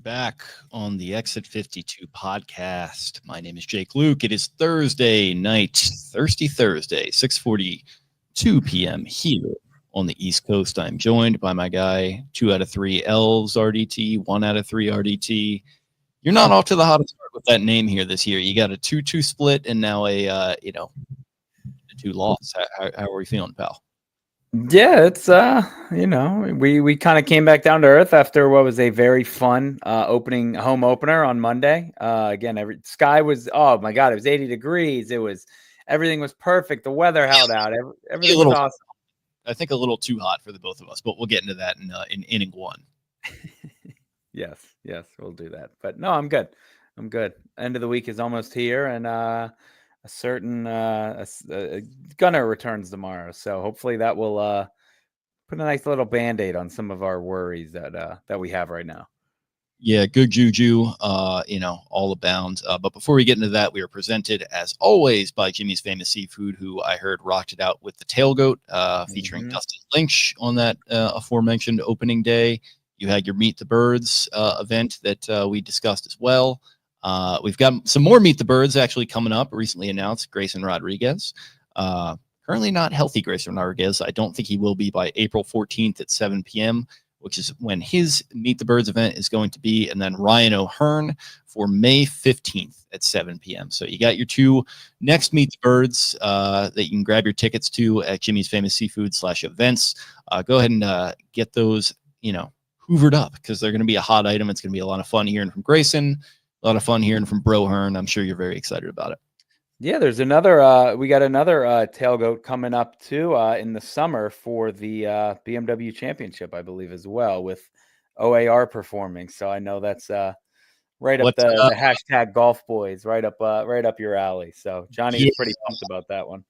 back on the Exit 52 podcast. My name is Jake Louque. It is Thursday night, Thirsty Thursday, 6:42 p.m. here on the East Coast. I'm joined by my guy, 2 out of 3 L's RDT, 1 out of 3 RDT. You're not off to the hottest start with that name here this year. You got a 2-2 split and now a 2 loss. How are we feeling, pal? Yeah, it's we kind of came back down to earth after what was a very fun home opener on Monday. Again, sky was, oh my god, it was 80 degrees. Everything was perfect. The weather held out. Everything was awesome. I think a little too hot for the both of us, but we'll get into that in inning one. Yes, we'll do that. But no, I'm good. End of the week is almost here, and a certain Gunnar returns tomorrow, so hopefully that will put a nice little band-aid on some of our worries that we have right now. Yeah, good juju, all abound. But before we get into that, we are presented, as always, by Jimmy's Famous Seafood, who I heard rocked it out with the tailgoat, featuring Dustin Lynch on that aforementioned opening day. You had your Meet the Birds event that we discussed as well. We've got some more Meet the Birds actually coming up. Recently announced Grayson Rodriguez. Currently not healthy Grayson Rodriguez. I don't think he will be by April 14th at 7 p.m., which is when his Meet the Birds event is going to be. And then Ryan O'Hearn for May 15th at 7 p.m. So you got your two next Meet the Birds that you can grab your tickets to at Jimmy's Famous Seafood /events. Go ahead and get those, hoovered up, because they're going to be a hot item. It's going to be a lot of fun hearing from Grayson. A lot of fun hearing from Bro Hearn. I'm sure you're very excited about it. Yeah, there's we got another tailgoat coming up too in the summer for the BMW Championship, I believe, as well, with OAR performing. So I know that's right up the hashtag Golf Boys, right up your alley. So Johnny is pretty pumped about that one.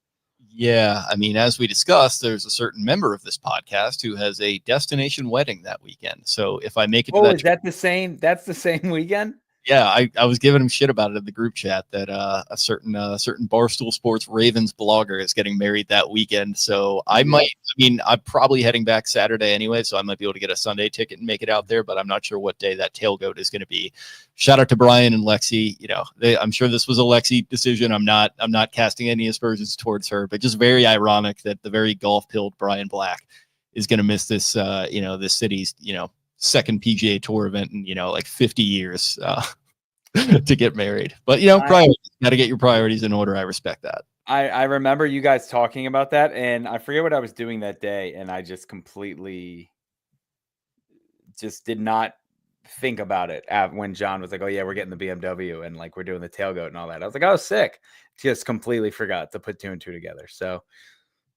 Yeah, I mean, as we discussed, there's a certain member of this podcast who has a destination wedding that weekend. So if I make it to that, is that the same? That's the same weekend. Yeah, I was giving him shit about it in the group chat that a certain Barstool Sports Ravens blogger is getting married that weekend. So I'm probably heading back Saturday anyway, so I might be able to get a Sunday ticket and make it out there, but I'm not sure what day that tailgoat is going to be. Shout out to Brian and Lexi. I'm sure this was a Lexi decision. I'm not casting any aspersions towards her, but just very ironic that the very golf-pilled Brian Black is going to miss this, this city's, second PGA Tour event in 50 years to get married. But priorities, got to get your priorities in order. I respect that. I remember you guys talking about that, and I forget what I was doing that day, and I just completely just did not think about it when John was like, oh yeah, we're getting the BMW and we're doing the tailgate and all that. I was like, oh, sick. Just completely forgot to put 2 and 2 together. So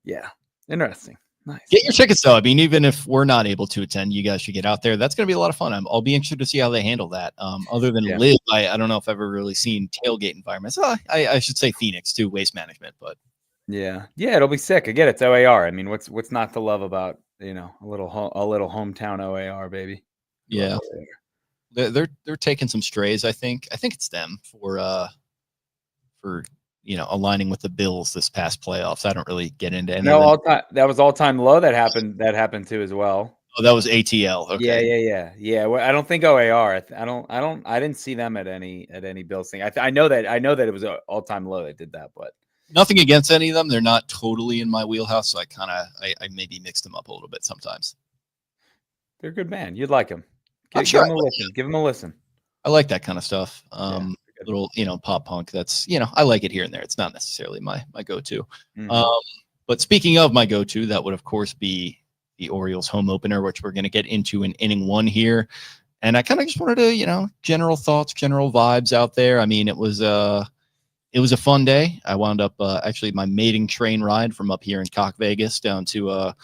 yeah, interesting. Nice. Get your tickets though. I mean, even if we're not able to attend, you guys should get out there. That's going to be a lot of fun. I'll be interested to see how they handle that. Other than Live, I don't know if I've ever really seen tailgate environments. I should say Phoenix too, Waste Management, but yeah, it'll be sick. Again, it's OAR. I mean, what's not to love about a little hometown OAR, baby. Yeah, they're taking some strays. I think it's them for aligning with the Bills this past playoffs. I don't really get into any. No, all-time. That was all-time low. That happened too as well. Oh, that was ATL. Okay. Yeah. Well, I don't think OAR. I didn't see them at any Bills thing. I know that it was an all-time low that did that, but nothing against any of them. They're not totally in my wheelhouse, so I maybe mixed them up a little bit sometimes. They're a good band. You'd like them. Give them a listen. I like that kind of stuff. Little pop punk, that's I like it here and there. It's not necessarily my go-to. But speaking of my go-to, that would of course be the Orioles home opener, which we're going to get into in inning 1 here. And I kind of just wanted to general thoughts, general vibes out there. I mean, it was a fun day. I wound up actually my mating train ride from up here in Cock Vegas down to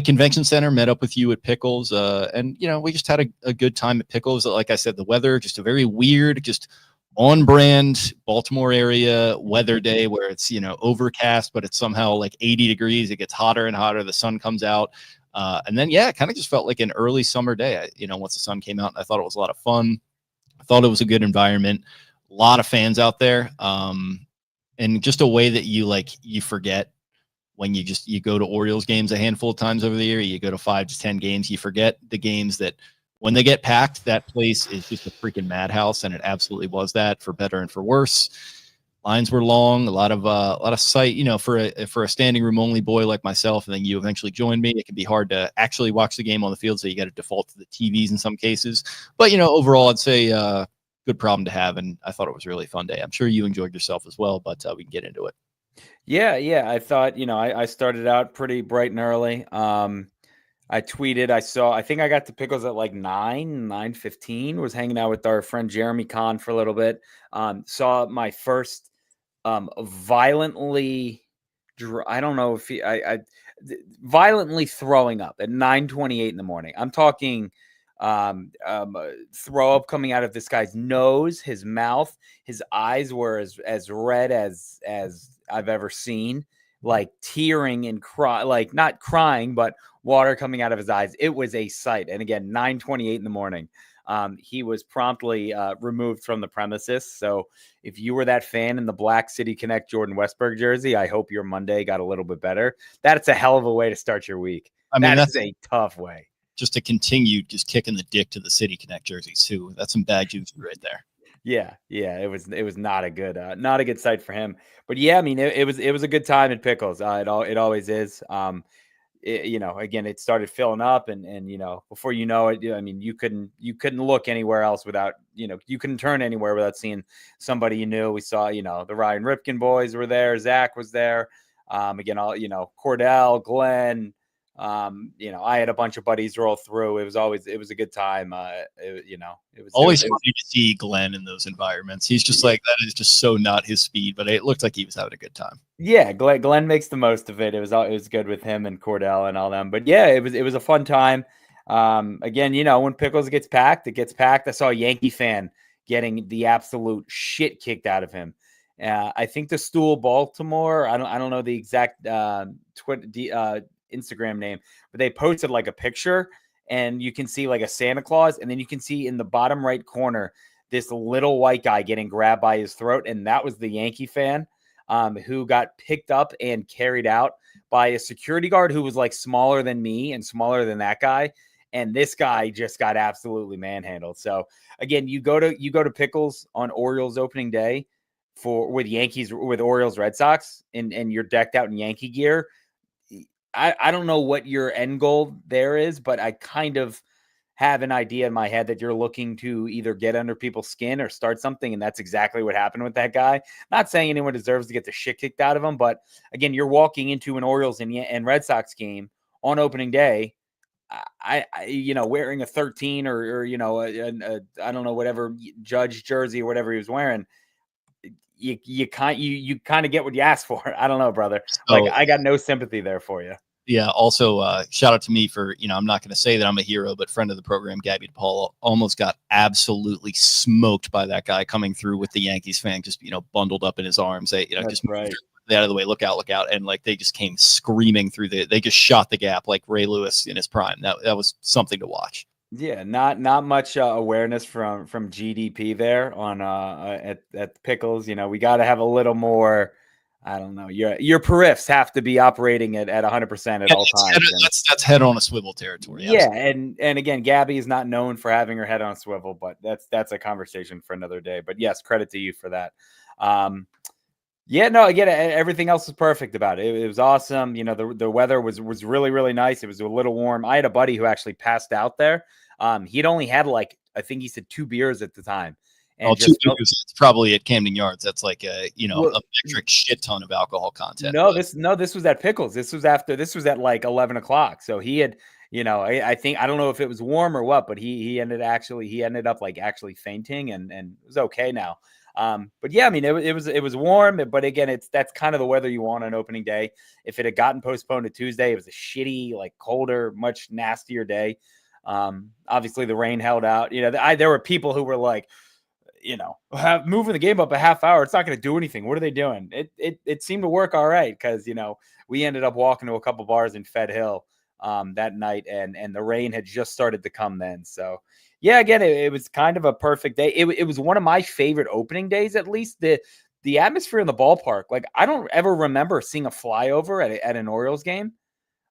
Convention Center, met up with you at Pickles, and we just had a good time at Pickles. Like I said, the weather, just a very weird, just on-brand Baltimore area weather day where it's overcast, but it's somehow 80 degrees. It gets hotter and hotter. The sun comes out, and then it kind of just felt like an early summer day. Once the sun came out, I thought it was a lot of fun. I thought it was a good environment. A lot of fans out there, and just a way that you forget when you go to Orioles games a handful of times over the year. You go to 5 to 10 games. You forget the games that when they get packed, that place is just a freaking madhouse, and it absolutely was that, for better and for worse. Lines were long, a lot of sight, for a standing room only boy like myself, and then you eventually joined me. It can be hard to actually watch the game on the field, so you got to default to the TVs in some cases. But overall, I'd say good problem to have, and I thought it was a really fun day. I'm sure you enjoyed yourself as well, but we can get into it. Yeah. I thought, I started out pretty bright and early. I tweeted, I think I got to Pickles at like 9:15, was hanging out with our friend Jeremy Kahn for a little bit. Saw my first violently, I don't know if violently throwing up at 9:28 in the morning. I'm talking throw up coming out of this guy's nose, his mouth, his eyes were as red as I've ever seen, like tearing and cry, like not crying, but water coming out of his eyes. It was a sight. And again, 9:28 in the morning. He was promptly removed from the premises. So if you were that fan in the Black City Connect Jordan Westberg jersey, I hope your Monday got a little bit better. That's a hell of a way to start your week. I mean, that's a tough way. Just to continue just kicking the dick to the City Connect jerseys too. That's some bad juice right there. Yeah, it was not a good sight for him. But yeah, I mean, it was a good time at Pickles. It always is. Again, it started filling up, and before you know it, I mean, you couldn't look anywhere else without, you couldn't turn anywhere without seeing somebody you knew. We saw, the Ryan Ripken boys were there, Zach was there. Again, all Cordell, Glenn. I had a bunch of buddies roll through. It was a good time. It was always funny to see Glenn in those environments. He's just like, that is just so not his speed, but it looked like he was having a good time. Yeah, Glenn makes the most of it. It was good with him and Cordell and all them. But yeah, it was a fun time. Again, when Pickles gets packed, it gets packed. I saw a Yankee fan getting the absolute shit kicked out of him. I think the Stool Baltimore. I don't know the exact Instagram name, but they posted like a picture, and you can see like a Santa Claus, and then you can see in the bottom right corner this little white guy getting grabbed by his throat, and that was the Yankee fan who got picked up and carried out by a security guard who was like smaller than me and smaller than that guy, and this guy just got absolutely manhandled. So again, you go to Pickles on Orioles opening day with Orioles Red Sox, and you're decked out in Yankee gear. I don't know what your end goal there is, but I kind of have an idea in my head that you're looking to either get under people's skin or start something, and that's exactly what happened with that guy. Not saying anyone deserves to get the shit kicked out of him, but again, you're walking into an Orioles and Red Sox game on opening day. I wearing a 13 or I don't know, whatever Judge jersey or whatever he was wearing. You kind of get what you asked for. I don't know, brother. Like, I got no sympathy there for you. Yeah. Also, shout out to me for, I'm not going to say that I'm a hero, but friend of the program, Kade Povich, almost got absolutely smoked by that guy coming through with the Yankees fan, just, bundled up in his arms. They, just right out of the way, look out. And like, they just came screaming through they just shot the gap like Ray Lewis in his prime. That was something to watch. Yeah, not much awareness from GDP there on at Pickles. We got to have a little more. I don't know. Your periffs have to be operating at 100% at all times. That's head on a swivel territory. Yeah, absolutely. and again, Gabby is not known for having her head on a swivel, but that's a conversation for another day. But yes, credit to you for that. Yeah, no, again, everything else was perfect about it. It was awesome. The weather was really, really nice. It was a little warm. I had a buddy who actually passed out there. He'd only had I think he said 2 beers at the time. And 2 beers, it's probably at Camden Yards. That's like a metric shit ton of alcohol content. This was at Pickles. This was at like 11 o'clock. So he had, I think, I don't know if it was warm or what, but he ended up like actually fainting and it was okay now. But yeah, I mean, it was warm, but again, that's kind of the weather you want on opening day. If it had gotten postponed to Tuesday, it was a shitty, like colder, much nastier day. Obviously the rain held out. There were people who were like, moving the game up a half hour, it's not going to do anything. What are they doing? It seemed to work all right because we ended up walking to a couple bars in Fed Hill that night, and the rain had just started to come then. So yeah, again, it was kind of a perfect day. It was one of my favorite opening days, at least the atmosphere in the ballpark. Like, I don't ever remember seeing a flyover at an Orioles game.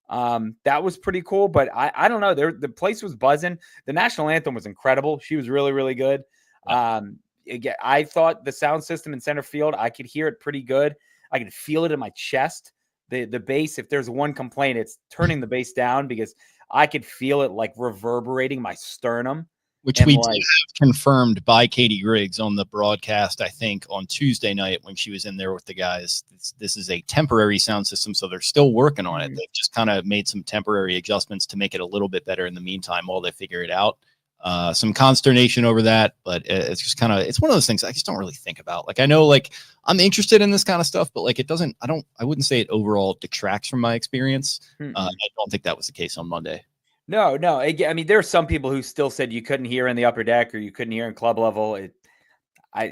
That was pretty cool, but I don't know. The place was buzzing. The national anthem was incredible. She was really, really good. Again, I thought the sound system in center field, I could hear it pretty good. I could feel it in my chest. The bass, if there's one complaint, it's turning the bass down because I could feel it like reverberating my sternum. Which we did have confirmed by Katie Griggs on the broadcast, I think, on Tuesday night when she was in there with the guys. This is a temporary sound system, so they're still working on it. They've just kind of made some temporary adjustments to make it a little bit better in the meantime while they figure it out. Some consternation over that, but it's just kind of, it's one of those things I just don't really think about. Like, I know, like, I'm interested in this kind of stuff, but like, it doesn't, I wouldn't say it overall detracts from my experience. I don't think that was the case on Monday. No. I mean, there are some people who still said you couldn't hear in the upper deck or you couldn't hear in club level. I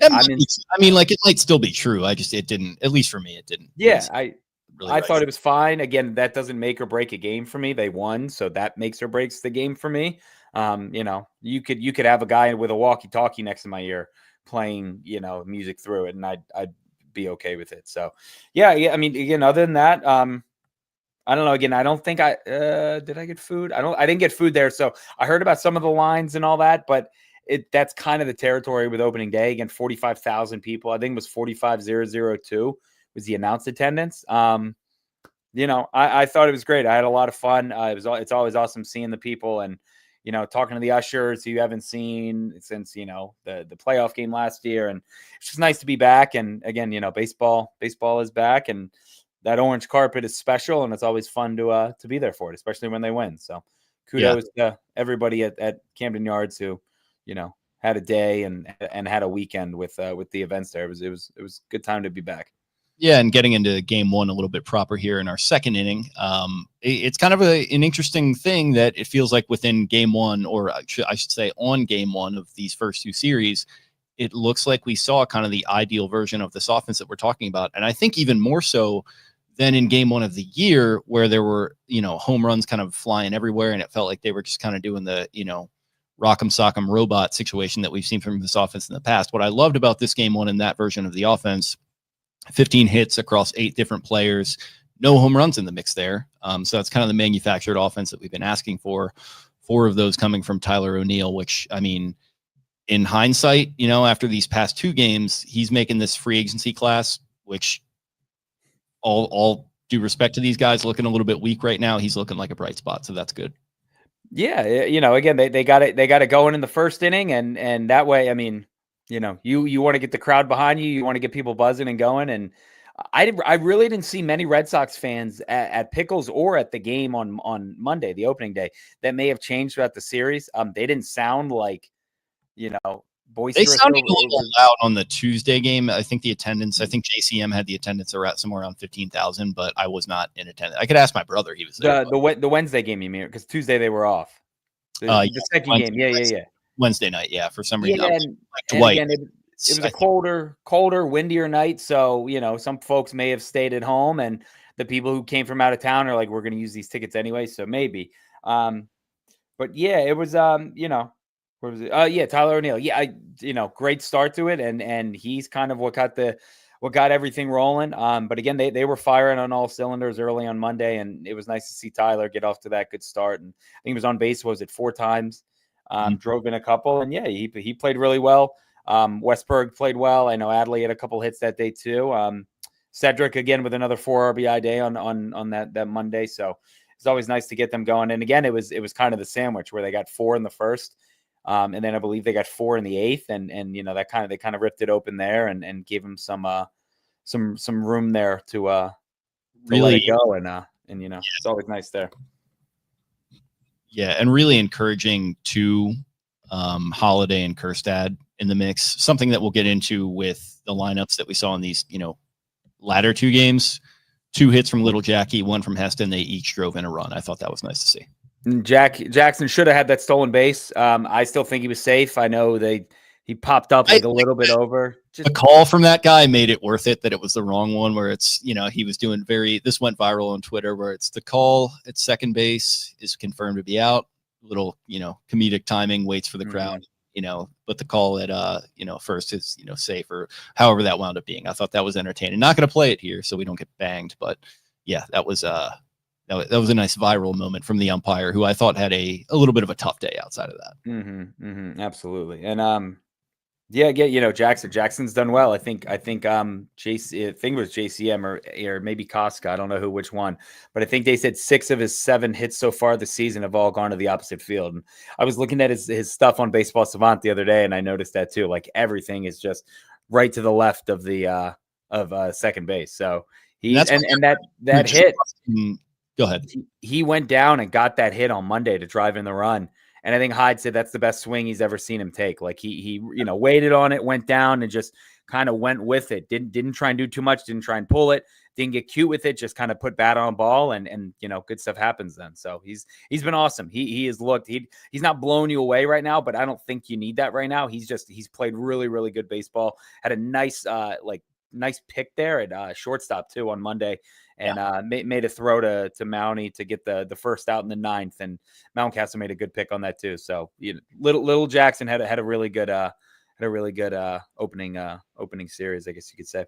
mean, like, it might still be true. It didn't, at least for me, it didn't. Yeah. I thought it was fine. Again, that doesn't make or break a game for me. They won, so that makes or breaks the game for me. You could have a guy with a walkie-talkie next to my ear playing, music through it, and I'd be okay with it. So, yeah. I mean, again, other than that, I don't know. Again, I don't think did I get food? I didn't get food there. So I heard about some of the lines and all that, but that's kind of the territory with opening day. Again, 45,000 people. I think it was 45,002 was the announced attendance. I thought it was great. I had a lot of fun. It's always awesome seeing the people and, talking to the ushers who you haven't seen since, the playoff game last year. And it's just nice to be back. And again, baseball is back, and that orange carpet is special, and it's always fun to be there for it, especially when they win. So kudos to everybody at Camden Yards who, had a day and had a weekend with the events there. It was a good time to be back. Yeah, and getting into game one a little bit proper here in our second inning, it's kind of an interesting thing that it feels like within game one, or I should say on game one of these first two series, it looks like we saw kind of the ideal version of this offense that we're talking about. And I think even more so than in game one of the year, where there were, home runs kind of flying everywhere, and it felt like they were just kind of doing the, rock'em sock'em robot situation that we've seen from this offense in the past. What I loved about this game one in that version of the offense, 15 hits across 8 different players, no home runs in the mix there. So that's kind of the manufactured offense that we've been asking for. 4 of those coming from Tyler O'Neill, which, I mean, in hindsight, after these past 2 games, he's making this free agency class, which all due respect to these guys looking a little bit weak right now, he's looking like a bright spot. So that's good. Yeah. Again, they got it going in the first inning, and that way, I mean, you want to get the crowd behind you. You want to get people buzzing and going. And I really didn't see many Red Sox fans at Pickles or at the game on Monday, the opening day, that may have changed throughout the series. They didn't sound like, boisterous. They sounded a little loud on the Tuesday game. I think JCM had the attendance somewhere around 15,000, but I was not in attendance. I could ask my brher. He was there. The Wednesday game, you mean? Because Tuesday they were off. The second Wednesday, game. Yeah. Wednesday night. Yeah. For some reason. Yeah, Dwight. Again, it was a colder, windier night. So, some folks may have stayed at home, and the people who came from out of town are like, we're going to use these tickets anyway. So maybe. But yeah, it was, what was it? Tyler O'Neill. Yeah, great start to it, and he's kind of what got everything rolling. But again, they were firing on all cylinders early on Monday, and it was nice to see Tyler get off to that good start. And I think he was on base, 4 times, drove in a couple, and yeah, he played really well. Westberg played well. I know Adley had a couple hits that day too. Cedric again with another 4 RBI day on that Monday. So it's always nice to get them going. And again, it was kind of the sandwich where they got 4 in the first. And then I believe they got 4 in the 8th, and they kind of ripped it open there and gave them some room there to really let it go, and it's always nice there. Yeah, and really encouraging to Holiday and Kjerstad in the mix. Something that we'll get into with the lineups that we saw in these latter 2 games. 2 hits from Little Jackie, 1 from Heston. They each drove in a run. I thought that was nice to see. Jackson should have had that stolen base. I still think he was safe. I know he popped up a little bit over. A call from that guy made it worth it that it was the wrong one, where it's, he was doing this went viral on Twitter, where it's the call at second base is confirmed to be out. Little, comedic timing, waits for the crowd, but the call at, first is, safe, or however that wound up being. I thought that was entertaining. Not going to play it here so we don't get banged, but yeah, that was that was a nice viral moment from the umpire, who I thought had a little bit of a tough day outside of that. Absolutely. And yeah, Jackson's done well. I think JC, I think it was JCM or maybe Casca. I don't know which one, but I think they said 6 of his 7 hits so far this season have all gone to the opposite field. And I was looking at his stuff on Baseball Savant the other day, and I noticed that too. Like everything is just right to the left of the second base. So that hit. Go ahead. He went down and got that hit on Monday to drive in the run. And I think Hyde said that's the best swing he's ever seen him take. Like he waited on it, went down, and just kind of went with it. Didn't try and do too much. Didn't try and pull it. Didn't get cute with it. Just kind of put bat on ball, and good stuff happens then. So he's been awesome. He has looked. He's not blowing you away right now, but I don't think you need that right now. He's played really, really good baseball. Had a nice nice pick there at shortstop too on Monday. And made a throw to Mountie to get the first out in the 9th, and Mountcastle made a good pick on that too. So little Jackson had a really good opening series, I guess you could say.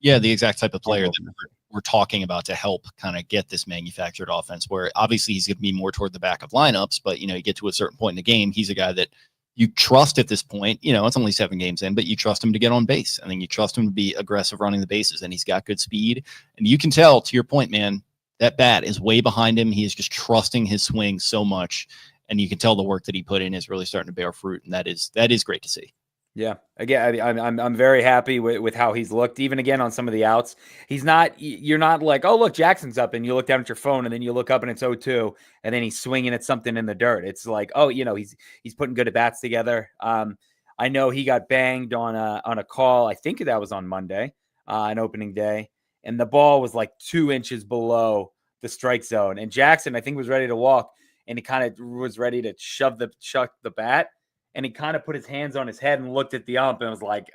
Yeah, the exact type of player that we're talking about to help kind of get this manufactured offense, where obviously he's going to be more toward the back of lineups, but you get to a certain point in the game, he's a guy that you trust at this point. It's only 7 games in, but you trust him to get on base. I think you trust him to be aggressive running the bases, and he's got good speed. And you can tell, to your point, man, that bat is way behind him. He is just trusting his swing so much, and you can tell the work that he put in is really starting to bear fruit, and that is great to see. Yeah, again, I'm very happy with how he's looked. Even again on some of the outs, you're not like, oh look, Jackson's up, and you look down at your phone, and then you look up and it's 0-2, and then he's swinging at something in the dirt. It's like, oh, he's putting good at bats together. I know he got banged on a call. I think that was on Monday, an opening day, and the ball was like 2 inches below the strike zone, and Jackson, I think, was ready to walk, and he kind of was ready to chuck the bat. And he kind of put his hands on his head and looked at the ump and was like,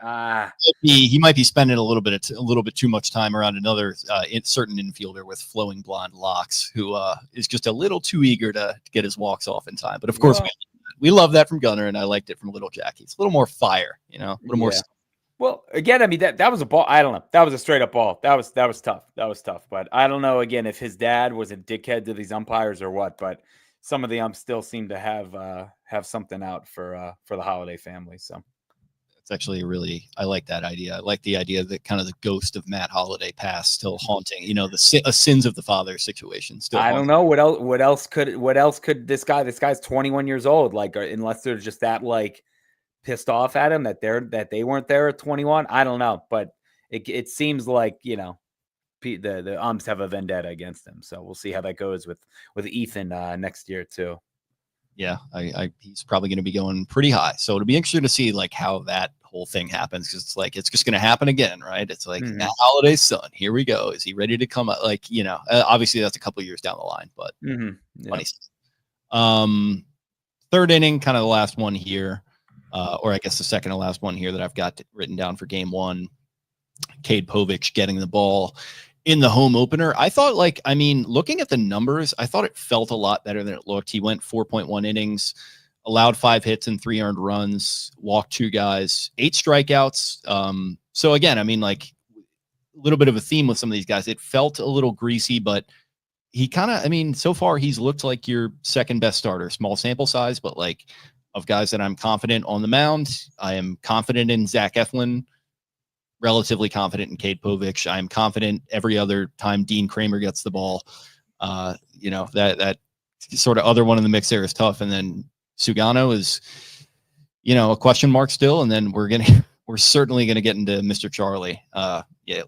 He might be spending a little bit too much time around another certain infielder with flowing blonde locks, who is just a little too eager to get his walks off in time. But of course, we love that from Gunnar, and I liked it from Little Jackie. It's a little more fire, a little more. Well, again, I mean, that was a ball. I don't know. That was a straight up ball. That was tough. That was tough. But I don't know, again, if his dad was a dickhead to these umpires or what, but some of the umps still seem to have something out for the Holiday family. So it's actually I like that idea. I like the idea that kind of the ghost of Matt Holliday past still haunting, the sins of the father situation. Still, I don't know what else could this guy's 21 years old, like, unless they're just that like pissed off at him that they weren't there at 21. I don't know, but it seems like, the umps have a vendetta against him. So we'll see how that goes with Ethan next year too. Yeah, he's probably going to be going pretty high. So it'll be interesting to see like how that whole thing happens, because it's like it's just going to happen again, right? It's like Matt Holliday's son. Here we go. Is he ready to come up? Like, obviously that's a couple of years down the line, but funny. Third inning, kind of the last one here, or I guess the second to last one here that I've got written down for game 1. Kade Povich getting the ball in the home opener. I thought, looking at the numbers, I thought it felt a lot better than it looked. He went 4.1 innings, allowed 5 hits and 3 earned runs, walked 2 guys, 8 strikeouts. So again, a little bit of a theme with some of these guys. It felt a little greasy, but he kind of, so far he's looked like your second best starter. Small sample size, but like of guys that I'm confident on the mound. I am confident in Zack Efflin. Relatively confident in Kade Povich. I'm confident every other time Dean Kramer gets the ball. That sort of other one in the mix there is tough. And then Sugano is, a question mark still. And then we're certainly going to get into Mr. Charlie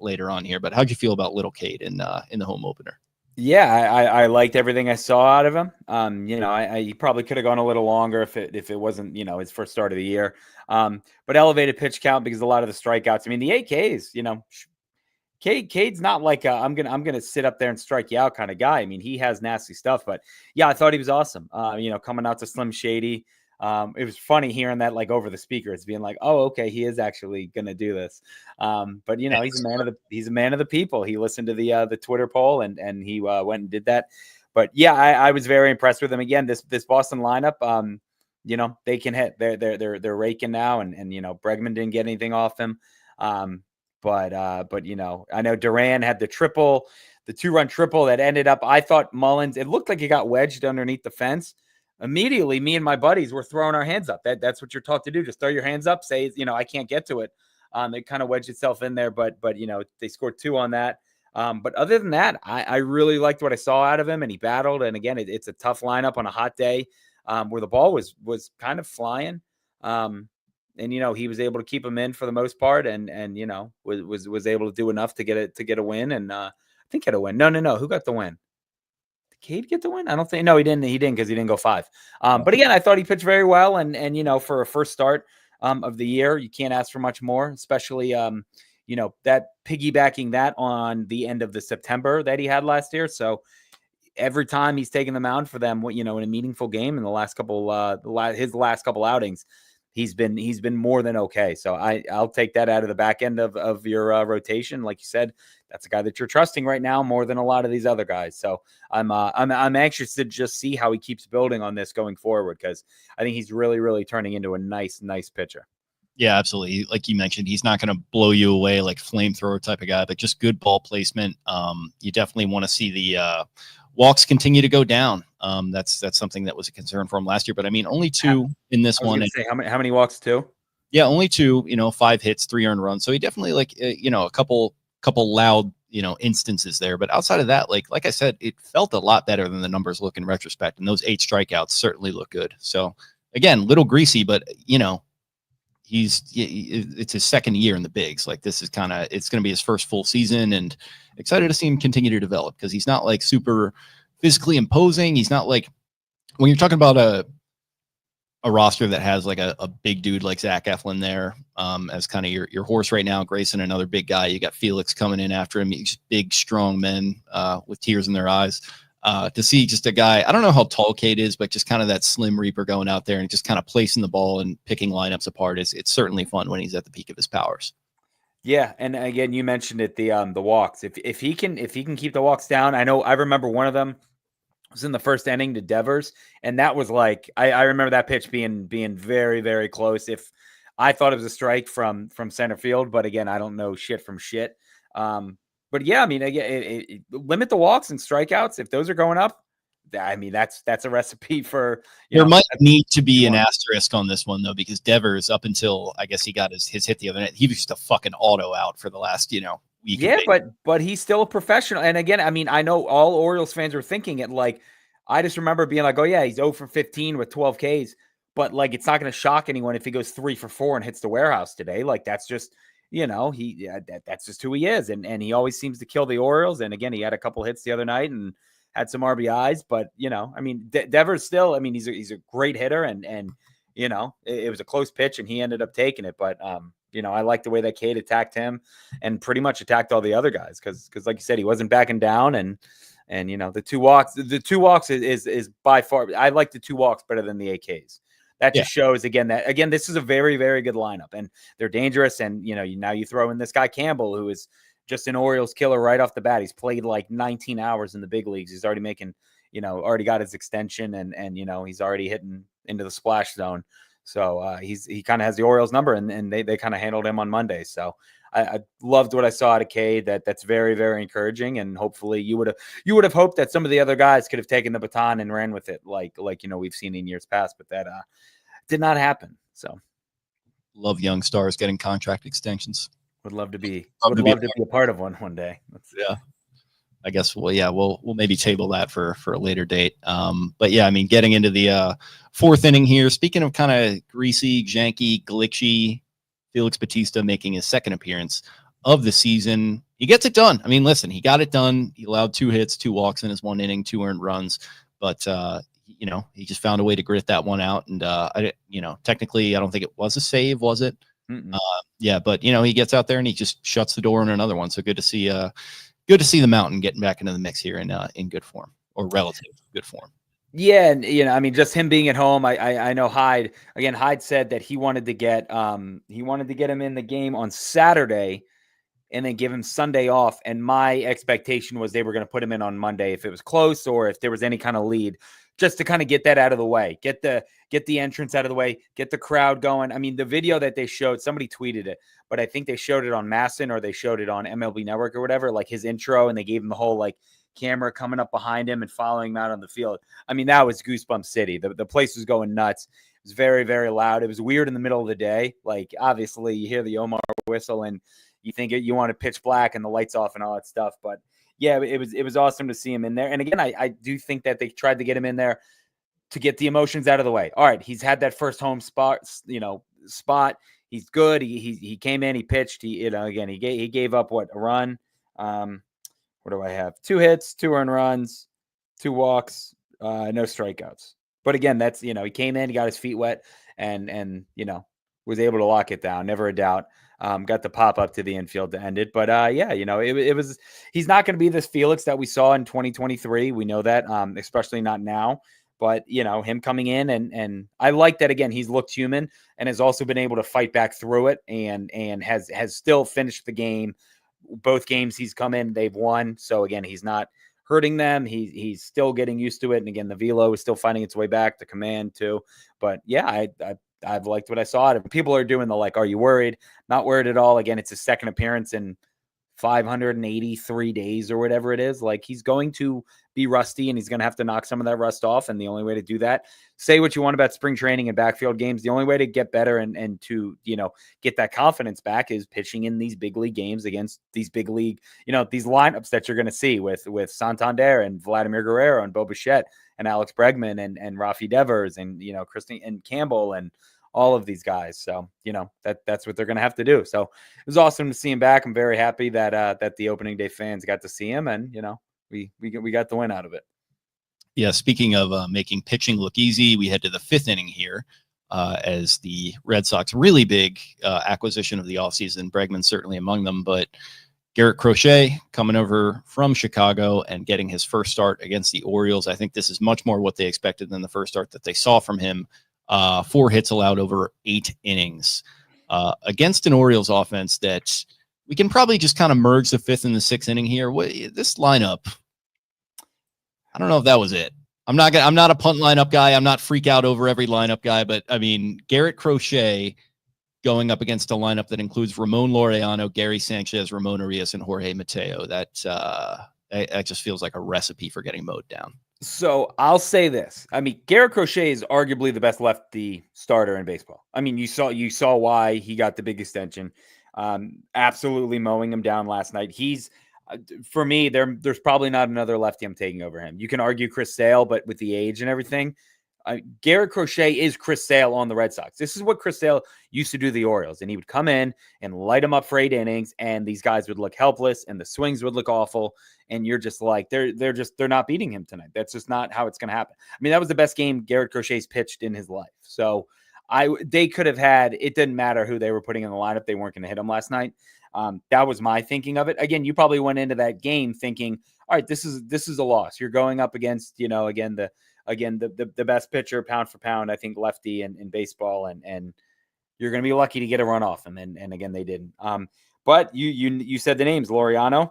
later on here. But how'd you feel about little Kade in the home opener? Yeah, I liked everything I saw out of him. He probably could have gone a little longer if it wasn't, his first start of the year. But elevated pitch count because a lot of the strikeouts. I mean, the 8 Ks, Cade's not like I'm gonna sit up there and strike you out kind of guy. I mean, he has nasty stuff, but yeah, I thought he was awesome. Coming out to Slim Shady. It was funny hearing that like over the speakers, being like, "Oh, okay, he is actually gonna do this." But he's a man of the people. He listened to the Twitter poll and he went and did that. But yeah, I was very impressed with him again. This Boston lineup, they can hit. They're raking now, and Bregman didn't get anything off him. But I know Duran had the triple. 2-run triple that ended up, I thought Mullins, it looked like he got wedged underneath the fence. Immediately, me and my buddies were throwing our hands up. That's what you're taught to do. Just throw your hands up, say, I can't get to it. It kind of wedged itself in there, but they scored 2 on that. But other than that, I really liked what I saw out of him, and he battled. And again, it's a tough lineup on a hot day where the ball was kind of flying. And he was able to keep him in for the most part, and was able to do enough to get a win. And I think he had a win. No. Who got the win? Did Kade get the win? I don't think. No, he didn't. He didn't because he didn't go 5. But again, I thought he pitched very well, and for a first start of the year, you can't ask for much more, especially that piggybacking that on the end of the September that he had last year. So every time he's taken the mound for them, in a meaningful game in the last couple, his last couple outings, he's been more than okay. So I'll take that out of the back end of your rotation. Like you said, that's a guy that you're trusting right now more than a lot of these other guys. So I'm anxious to just see how he keeps building on this going forward, because I think he's really, really turning into a nice pitcher. Yeah, absolutely. Like you mentioned, he's not going to blow you away like flamethrower type of guy, but just good ball placement. You definitely want to see the walks continue to go down. That's something that was a concern for him last year, but I mean, only 2 in this one. Say, how many walks? 2? Yeah, only 2. 5 hits, 3 earned runs. So he definitely a couple loud instances there, but outside of that, like I said, it felt a lot better than the numbers look in retrospect, and those 8 strikeouts certainly look good. So again, little greasy, but it's his second year in the bigs. Like, this is it's going to be his first full season, and excited to see him continue to develop, because he's not like super physically imposing. He's not like, when you're talking about a roster that has like a big dude like Zack Efflin there as kind of your horse right now, Grayson, another big guy. You got Felix coming in after him. He's big, strong men with tears in their eyes. To see just a guy, I don't know how tall Kade is, but just kind of that slim reaper going out there and just kind of placing the ball and picking lineups apart. It's certainly fun when he's at the peak of his powers. Yeah, and again, you mentioned it, the walks. If he can keep the walks down, I remember one of them was in the first inning to Devers, and that was like, I remember that pitch being very, very close. If I thought it was a strike from center field, but again, I don't know shit from shit. But yeah, I mean, again, limit the walks and strikeouts. If those are going up, I mean, that's a recipe for. There might need to be an asterisk on this one, though, because Devers, up until I guess he got his hit the other night, he was just a fucking auto out for the last week. Yeah, but he's still a professional. And again, I mean, I know all Orioles fans are thinking it. Like, I just remember being like, oh yeah, he's 0 for 15 with 12 Ks. But like, it's not going to shock anyone if he goes 3 for 4 and hits the warehouse today. Like, that's just. That's just who he is. And he always seems to kill the Orioles. And again, he had a couple hits the other night and had some RBIs, but I mean, Devers still, I mean, he's a great hitter, and it was a close pitch and he ended up taking it. But, I like the way that Kade attacked him and pretty much attacked all the other guys. Cause like you said, he wasn't backing down, and the 2 walks is by far, I like the 2 walks better than the 8 Ks. That just shows again this is a very, very good lineup, and they're dangerous. And now you throw in this guy Campbell, who is just an Orioles killer right off the bat. He's played like 19 hours in the big leagues. He's already making, already got his extension, and he's already hitting into the splash zone. So he kind of has the Orioles number, and they kind of handled him on Monday. So I loved what I saw out of Kade. That's very, very encouraging, and hopefully you would have hoped that some of the other guys could have taken the baton and ran with it, like we've seen in years past, but that did not happen. So love young stars getting contract extensions. Would love to be a part of one day. Yeah, I guess we'll maybe table that for a later date. But yeah, I mean, getting into the 4th inning here. Speaking of kind of greasy, janky, glitchy, Felix Bautista making his 2nd appearance of the season. He gets it done. I mean, listen, he got it done. He allowed 2 hits, 2 walks in his 1 inning, 2 earned runs, but he just found a way to grit that one out. And technically, I don't think it was a save, was it? Yeah, but he gets out there and he just shuts the door on another one. So good to see the Mountain getting back into the mix here in good form, or relative good form. Yeah, and I mean, just him being at home. I know Hyde said that he wanted to get him in the game on Saturday, and then give him Sunday off. And my expectation was they were going to put him in on Monday if it was close or if there was any kind of lead, just to kind of get that out of the way, get the entrance out of the way, get the crowd going. I mean, the video that they showed, somebody tweeted it, but I think they showed it on Masson or they showed it on MLB Network or whatever, like his intro, and they gave him the whole like camera coming up behind him and following him out on the field. I mean, that was Goosebump City. The place was going nuts. It was very, very loud. It was weird in the middle of the day. Like, obviously, you hear the Omar whistle and you think you want to pitch black and the lights off and all that stuff. But yeah, it was awesome to see him in there. And again, I do think that they tried to get him in there to get the emotions out of the way. All right, he's had that first home spot. He's good. He came in, he pitched. Again, he gave up a run. What do I have? 2 hits, 2 earned runs, 2 walks, no strikeouts. But again, that's, he came in, he got his feet wet and was able to lock it down. Never a doubt. Got the pop up to the infield to end it. But it was, he's not going to be this Felix that we saw in 2023. We know that, especially not now. But, him coming in and I like that, again, he's looked human and has also been able to fight back through it and has still finished the game. Both games he's come in, they've won. So again, he's not hurting them. He's still getting used to it. And again, the velo is still finding its way back, the command too. But yeah, I've liked what I saw. People are doing the are you worried? Not worried at all. Again, it's his second appearance in 583 days or whatever it is. Like, he's going to be rusty and he's going to have to knock some of that rust off. And the only way to do that, say what you want about spring training and backfield games, the only way to get better and to, get that confidence back is pitching in these big league games against these big league, these lineups that you're going to see with Santander and Vladimir Guerrero and Bo Bichette and Alex Bregman and Rafi Devers and, Christine and Campbell and all of these guys. So, that's what they're going to have to do. So it was awesome to see him back. I'm very happy that the opening day fans got to see him and, we got the win out of it. Yeah. Speaking of making pitching look easy, we head to the 5th inning here as the Red Sox really big acquisition of the offseason. Bregman certainly among them, but Garrett Crochet coming over from Chicago and getting his first start against the Orioles. I think this is much more what they expected than the first start that they saw from him. 4 hits allowed over 8 innings against an Orioles offense that we can probably just kind of merge the 5th and the 6th inning here. This lineup, I don't know if that was it. I'm not a punt lineup guy. I'm not freak out over every lineup guy, but I mean, Garrett Crochet going up against a lineup that includes Ramon Laureano, Gary Sanchez, Ramon Arias, and Jorge Mateo. That just feels like a recipe for getting mowed down. So I'll say this. I mean, Garrett Crochet is arguably the best lefty starter in baseball. I mean, you saw why he got the big extension. Absolutely mowing him down last night. He's, for me, there's probably not another lefty I'm taking over him. You can argue Chris Sale, but with the age and everything, Garrett Crochet is Chris Sale on the Red Sox. This is what Chris Sale used to do to the Orioles. And he would come in and light them up for 8 innings, and these guys would look helpless, and the swings would look awful. And you're just like, they're not beating him tonight. That's just not how it's going to happen. I mean, that was the best game Garrett Crochet's pitched in his life. So they could have had, it didn't matter who they were putting in the lineup. They weren't going to hit him last night. That was my thinking of it. Again, you probably went into that game thinking, all right, this is a loss. You're going up against, the best pitcher pound for pound, I think, lefty in baseball, and you're going to be lucky to get a run off him. And again, they didn't. But you said the names. Laureano,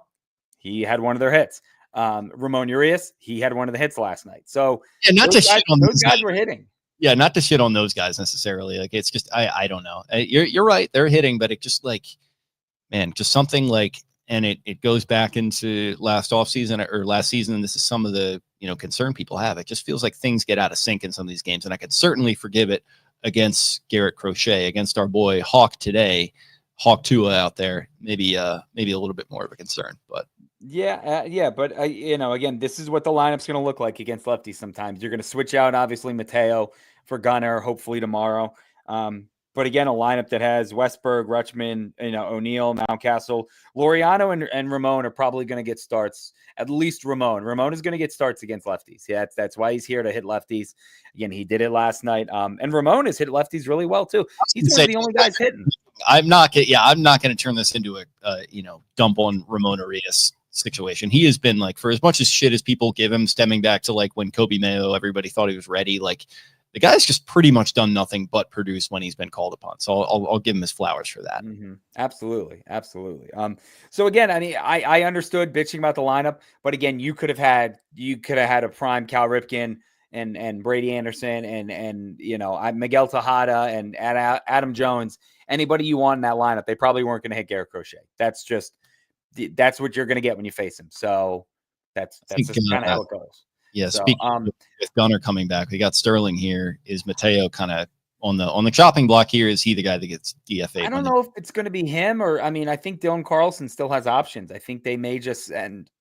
he had one of their hits. Ramon Urias, he had one of the hits last night. So yeah, not to shit on those guys were hitting. Yeah, not to shit on those guys necessarily. Like, it's just I don't know. You're right, they're hitting, but it just just something like, and it goes back into last season. And this is some of the concern people have. It just feels like things get out of sync in some of these games, and I could certainly forgive it against Garrett Crochet, against our boy Hawk today, Hawk Tua out there. Maybe a little bit more of a concern, but but again, this is what the lineup's going to look like against lefties. Sometimes you're going to switch out, obviously, Mateo for Gunnar, hopefully tomorrow. But again, a lineup that has Westberg, Rutschman, O'Neill, Mountcastle, Laureano, and Ramon are probably going to get starts. At least Ramon. Ramon is going to get starts against lefties. Yeah, that's why he's here, to hit lefties. Again, he did it last night. And Ramon has hit lefties really well too. He's one of the only guys hitting. I'm not going to turn this into a dump on Ramon Arias situation. He has been, for as much as shit as people give him, stemming back to when Kobe Mayo, everybody thought he was ready. the guy's just pretty much done nothing but produce when he's been called upon. So I'll give him his flowers for that. Absolutely. So again, I mean, I understood bitching about the lineup, but again, you could have had a prime Cal Ripken and Brady Anderson and Miguel Tejada and Adam Jones. Anybody you want in that lineup, they probably weren't going to hit Garrett Crochet. That's what you're going to get when you face him. So that's just kind of how it goes. Yeah. So, speaking with Gunnar coming back, we got Sterling here. Is Mateo kind of on the chopping block here? Is he the guy that gets DFA? I don't know if it's going to be him or, I mean, I think Dylan Carlson still has options. I think they may just send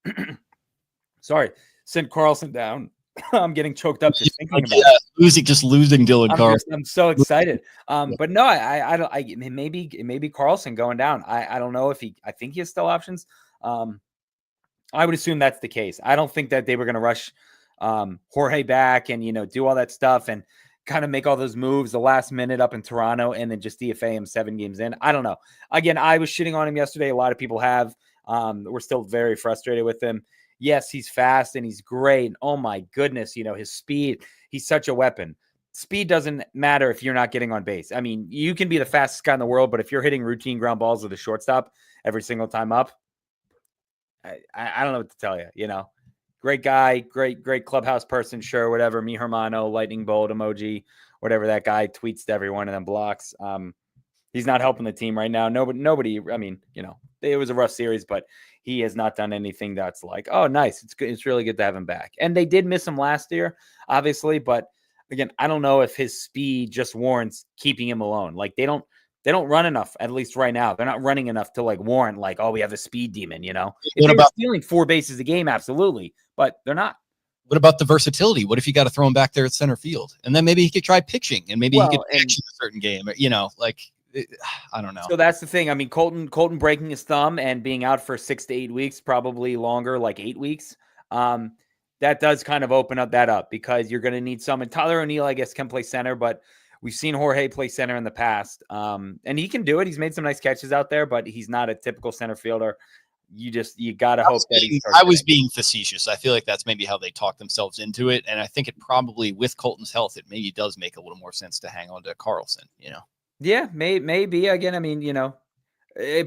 Carlson down. I'm getting choked up just thinking about it. Losing Dylan Carlson. I'm so excited. But no, I don't. Maybe Carlson going down. I don't know if I think he has still options. I would assume that's the case. I don't think that they were going to rush Jorge back and do all that stuff and kind of make all those moves the last minute up in Toronto and then just DFA him 7 games in. I don't know. Again, I was shitting on him yesterday. A lot of people have. We're still very frustrated with him. Yes, he's fast and he's great. Oh my goodness, his speed, he's such a weapon. Speed doesn't matter if you're not getting on base. I mean, you can be the fastest guy in the world, but if you're hitting routine ground balls with a shortstop every single time up, I don't know what to tell you, Great guy, great clubhouse person, sure, whatever, mi hermano, lightning bolt emoji, whatever that guy tweets to everyone and then blocks. He's not helping the team right now. Nobody, I mean, it was a rough series, but he has not done anything that's like, oh, nice. It's good. It's really good to have him back. And they did miss him last year, obviously. But again, I don't know if his speed just warrants keeping him alone. Like they don't run enough, at least right now. They're not running enough to warrant we have a speed demon, If they were stealing 4 bases a game, absolutely. But they're not. What about the versatility? What if you got to throw him back there at center field? And then maybe he could try pitching and maybe he could pitch in a certain game, I don't know. So that's the thing. I mean, Colton breaking his thumb and being out for 6 to 8 weeks, probably longer, like 8 weeks. That does kind of open that up because you're going to need some. And Tyler O'Neill, I guess, can play center, but we've seen Jorge play center in the past. And he can do it. He's made some nice catches out there, but he's not a typical center fielder. You got to hope that I was being facetious. I feel like that's maybe how they talk themselves into it. And I think it probably, with Colton's health, it maybe does make a little more sense to hang on to Carlson, Yeah, maybe. Again, I mean,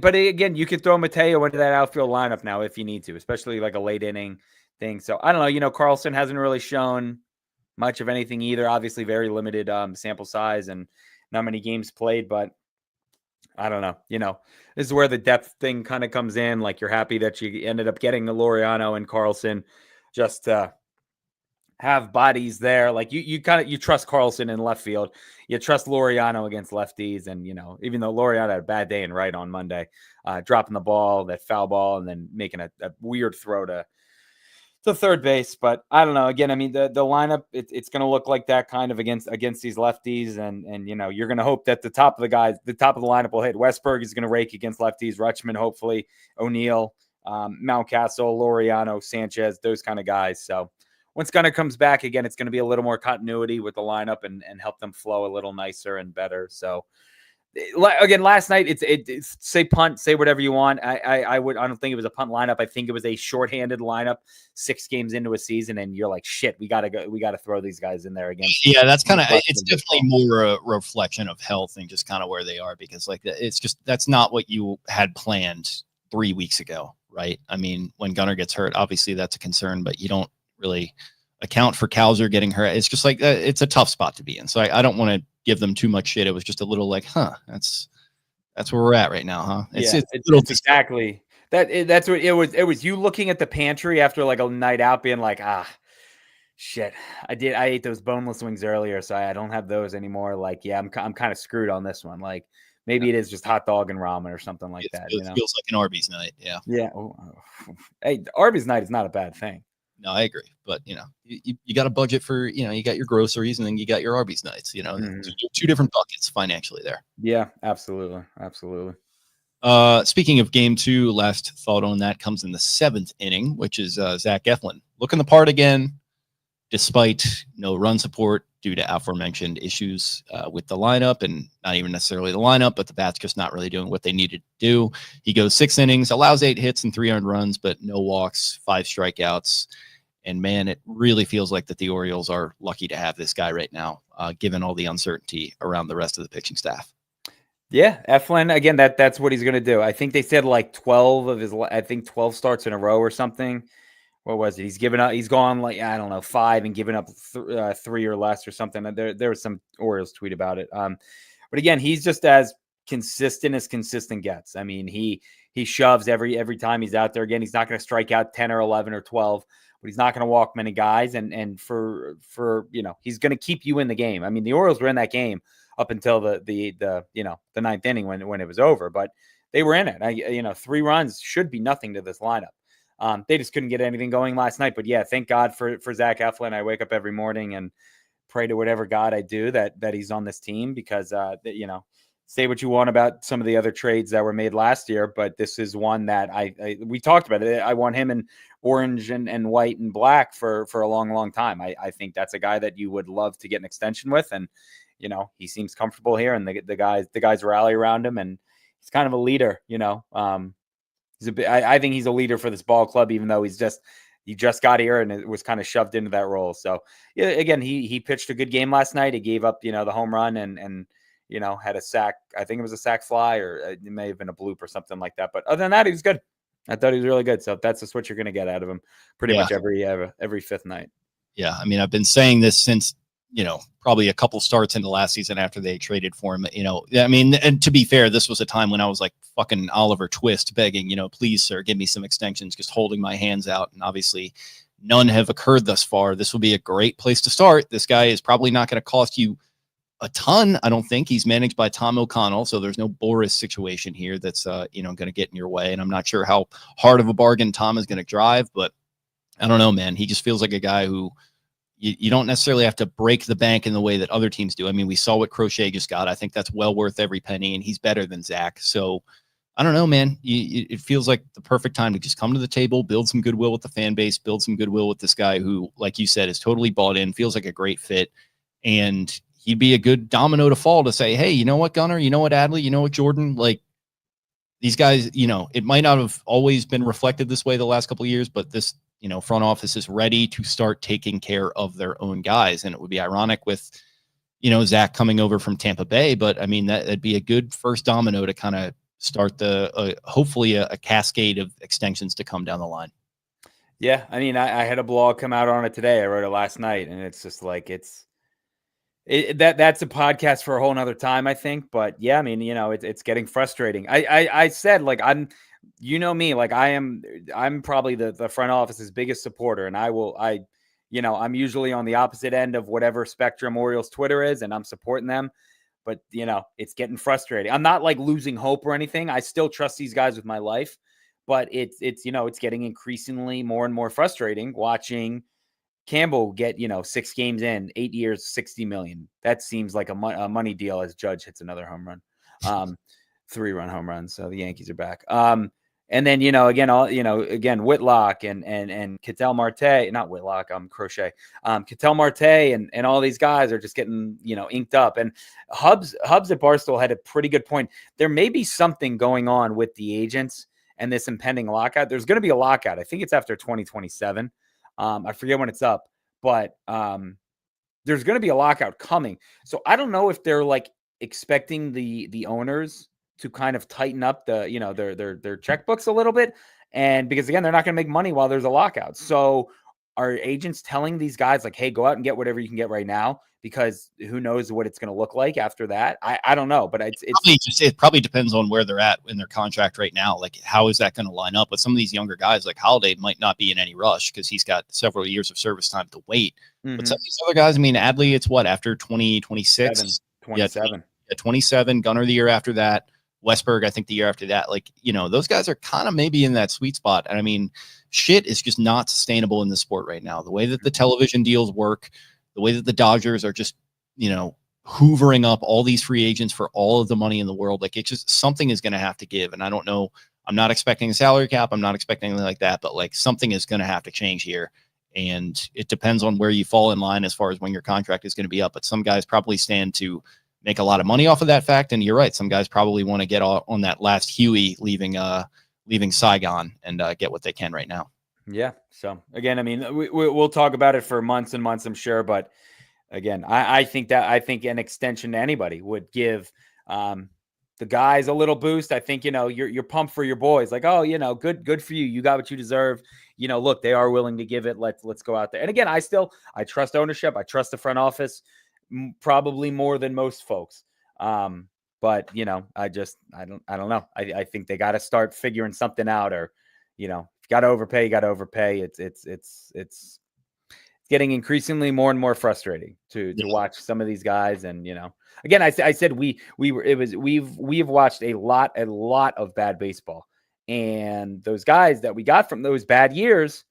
but again, you could throw Mateo into that outfield lineup now if you need to, especially like a late inning thing. So I don't know. Carlson hasn't really shown much of anything either. Obviously, very limited sample size and not many games played. But I don't know. This is where the depth thing kind of comes in. Like you're happy that you ended up getting the Laureano and Carlson just to have bodies there. Like you trust Carlson in left field. You trust Laureano against lefties. And, even though Laureano had a bad day in right on Monday, dropping the ball, that foul ball, and then making a weird throw to third base. But I don't know. Again, I mean, the lineup, it's going to look like that kind of against these lefties. And you're going to hope that the top of the lineup will hit. Westberg is going to rake against lefties. Rutschman, hopefully, O'Neill, Mountcastle, Laureano, Sanchez, those kind of guys. So once Gunnar comes back again, it's going to be a little more continuity with the lineup and help them flow a little nicer and better. So again, last night it's say punt, say whatever you want. I don't think it was a punt lineup. I think it was a shorthanded lineup 6 games into a season, and you're like, shit, we got to throw these guys in there again. Yeah, that's kind of, it's definitely more a reflection of health and just kind of where they are, because it's just, that's not what you had planned 3 weeks ago, right? I mean, when Gunnar gets hurt, obviously that's a concern, but you don't really account for Cowser getting hurt. It's just it's a tough spot to be in. So I don't want to give them too much shit. It was just a little that's where we're at right now, huh? It's exactly that. That's what it was. It was you looking at the pantry after like a night out, being like, shit, I ate those boneless wings earlier, so I don't have those anymore. Like, yeah, I'm kind of screwed on this one. Like, maybe it is just hot dog and ramen or something like that. It feels like an Arby's night. Yeah. Yeah. Hey, Arby's night is not a bad thing. No, I agree. But, you got a budget for, you got your groceries and then you got your Arby's nights, two different buckets financially there. Yeah, absolutely. Absolutely. Speaking of game 2, last thought on that comes in the 7th inning, which is Zack Efflin looking the part again, despite no run support due to aforementioned issues with the lineup, and not even necessarily the lineup, but the bats just not really doing what they needed to do. He goes 6 innings, allows 8 hits and 3 earned runs, but no walks, 5 strikeouts. And man, it really feels like that the Orioles are lucky to have this guy right now, given all the uncertainty around the rest of the pitching staff. Yeah, Efflin, again, that's what he's going to do. I think they said like 12 of his, I think 12 starts in a row or something. What was it? He's given up. He's gone like, I don't know, 5 and given up 3 or less or something. There was some Orioles tweet about it. But again, he's just as consistent gets. I mean, he shoves every time he's out there. Again, he's not going to strike out 10 or 11 or 12, but he's not going to walk many guys. And for he's going to keep you in the game. I mean, the Orioles were in that game up until the ninth inning when it was over, but they were in it. 3 runs should be nothing to this lineup. They just couldn't get anything going last night. But yeah, thank God for Zack Efflin. I wake up every morning and pray to whatever God I do that he's on this team, because say what you want about some of the other trades that were made last year, but this is one that we talked about it. I want him in orange and white and black for a long time. I think that's a guy that you would love to get an extension with, and he seems comfortable here, and the guys rally around him, and he's kind of a leader. I think he's a leader for this ball club, even though he just got here and it was kind of shoved into that role. So yeah, again, he pitched a good game last night. He gave up, the home run and had a sack. I think it was a sack fly, or it may have been a bloop or something like that. But other than that, he was good. I thought he was really good. So that's just what you're going to get out of him pretty much every fifth night. Yeah. I mean, I've been saying this since, probably a couple starts into last season after they traded for him. I mean, and to be fair, this was a time when I was like fucking Oliver Twist begging, please, sir, give me some extensions, just holding my hands out. And obviously none have occurred thus far. This will be a great place to start. This guy is probably not going to cost you a ton. I don't think. He's managed by Tom O'Connell, so there's no Boris situation here that's going to get in your way. And I'm not sure how hard of a bargain Tom is going to drive, but I don't know, man. He just feels like a guy who you don't necessarily have to break the bank in the way that other teams do. I mean, we saw what Crochet just got. I think that's well worth every penny, and he's better than Zack. So I don't know, man. It feels like the perfect time to just come to the table, build some goodwill with the fan base, build some goodwill with this guy who, like you said, is totally bought in, feels like a great fit, and he'd be a good domino to fall to say, hey, you know what, Gunnar? You know what, Adley? You know what, Jordan? Like, these guys, it might not have always been reflected this way the last couple of years, but this, front office is ready to start taking care of their own guys. And it would be ironic with, Zack coming over from Tampa Bay, but I mean, that'd be a good first domino to kind of start hopefully a cascade of extensions to come down the line. Yeah. I mean, I had a blog come out on it today. I wrote it last night, and it's just like, that's a podcast for a whole nother time, I think. But yeah, I mean, it's getting frustrating. I said, like, I'm probably the front office's biggest supporter, and I'm usually on the opposite end of whatever spectrum Orioles Twitter is, and I'm supporting them. But it's getting frustrating. I'm not like losing hope or anything. I still trust these guys with my life, but it's getting increasingly more and more frustrating watching Campbell get, 6 games in, 8 years, $60 million. That seems like a money deal as Judge hits another home run, 3-run home run. So the Yankees are back. And then, again, Whitlock and Ketel Marte, not Whitlock, Crochet, Ketel Marte and all these guys are just getting, inked up. And Hubs at Barstool had a pretty good point. There may be something going on with the agents and this impending lockout. There's going to be a lockout. I think it's after 2027. I forget when it's up, but there's going to be a lockout coming. So I don't know if they're like expecting the owners to kind of tighten up their checkbooks a little bit. And because again, they're not going to make money while there's a lockout. So are agents telling these guys like, hey, go out and get whatever you can get right now, because who knows what it's going to look like after that? I don't know, but it probably depends on where they're at in their contract right now. Like, how is that going to line up with some of these younger guys? Like Holiday might not be in any rush because he's got several years of service time to wait. Mm-hmm. But some of these other guys, I mean, Adley, it's what, after 2026? 27. Yeah, 27. Gunnar the year after that. Westberg, I think the year after that. Like, those guys are kind of maybe in that sweet spot. And I mean, shit is just not sustainable in the sport right now. The way that the television deals work, the way that the Dodgers are just, hoovering up all these free agents for all of the money in the world. Like, it's just something is going to have to give. And I don't know. I'm not expecting a salary cap. I'm not expecting anything like that. But like, something is going to have to change here. And it depends on where you fall in line as far as when your contract is going to be up. But some guys probably stand to make a lot of money off of that fact. And you're right. Some guys probably want to get on that last Huey leaving Saigon and get what they can right now. Yeah. So again, I mean, we'll talk about it for months and months, I'm sure. But again, I think an extension to anybody would give the guys a little boost. I think, you're pumped for your boys. Like, oh, good for you. You got what you deserve. Look, they are willing to give it. Let's go out there. And again, I trust ownership. I trust the front office probably more than most folks. But I don't know. I think they got to start figuring something out, or, if you got to overpay, you got to overpay. It's getting increasingly more and more frustrating to watch some of these guys. And, again, I said we've watched a lot of bad baseball, and those guys that we got from those bad years,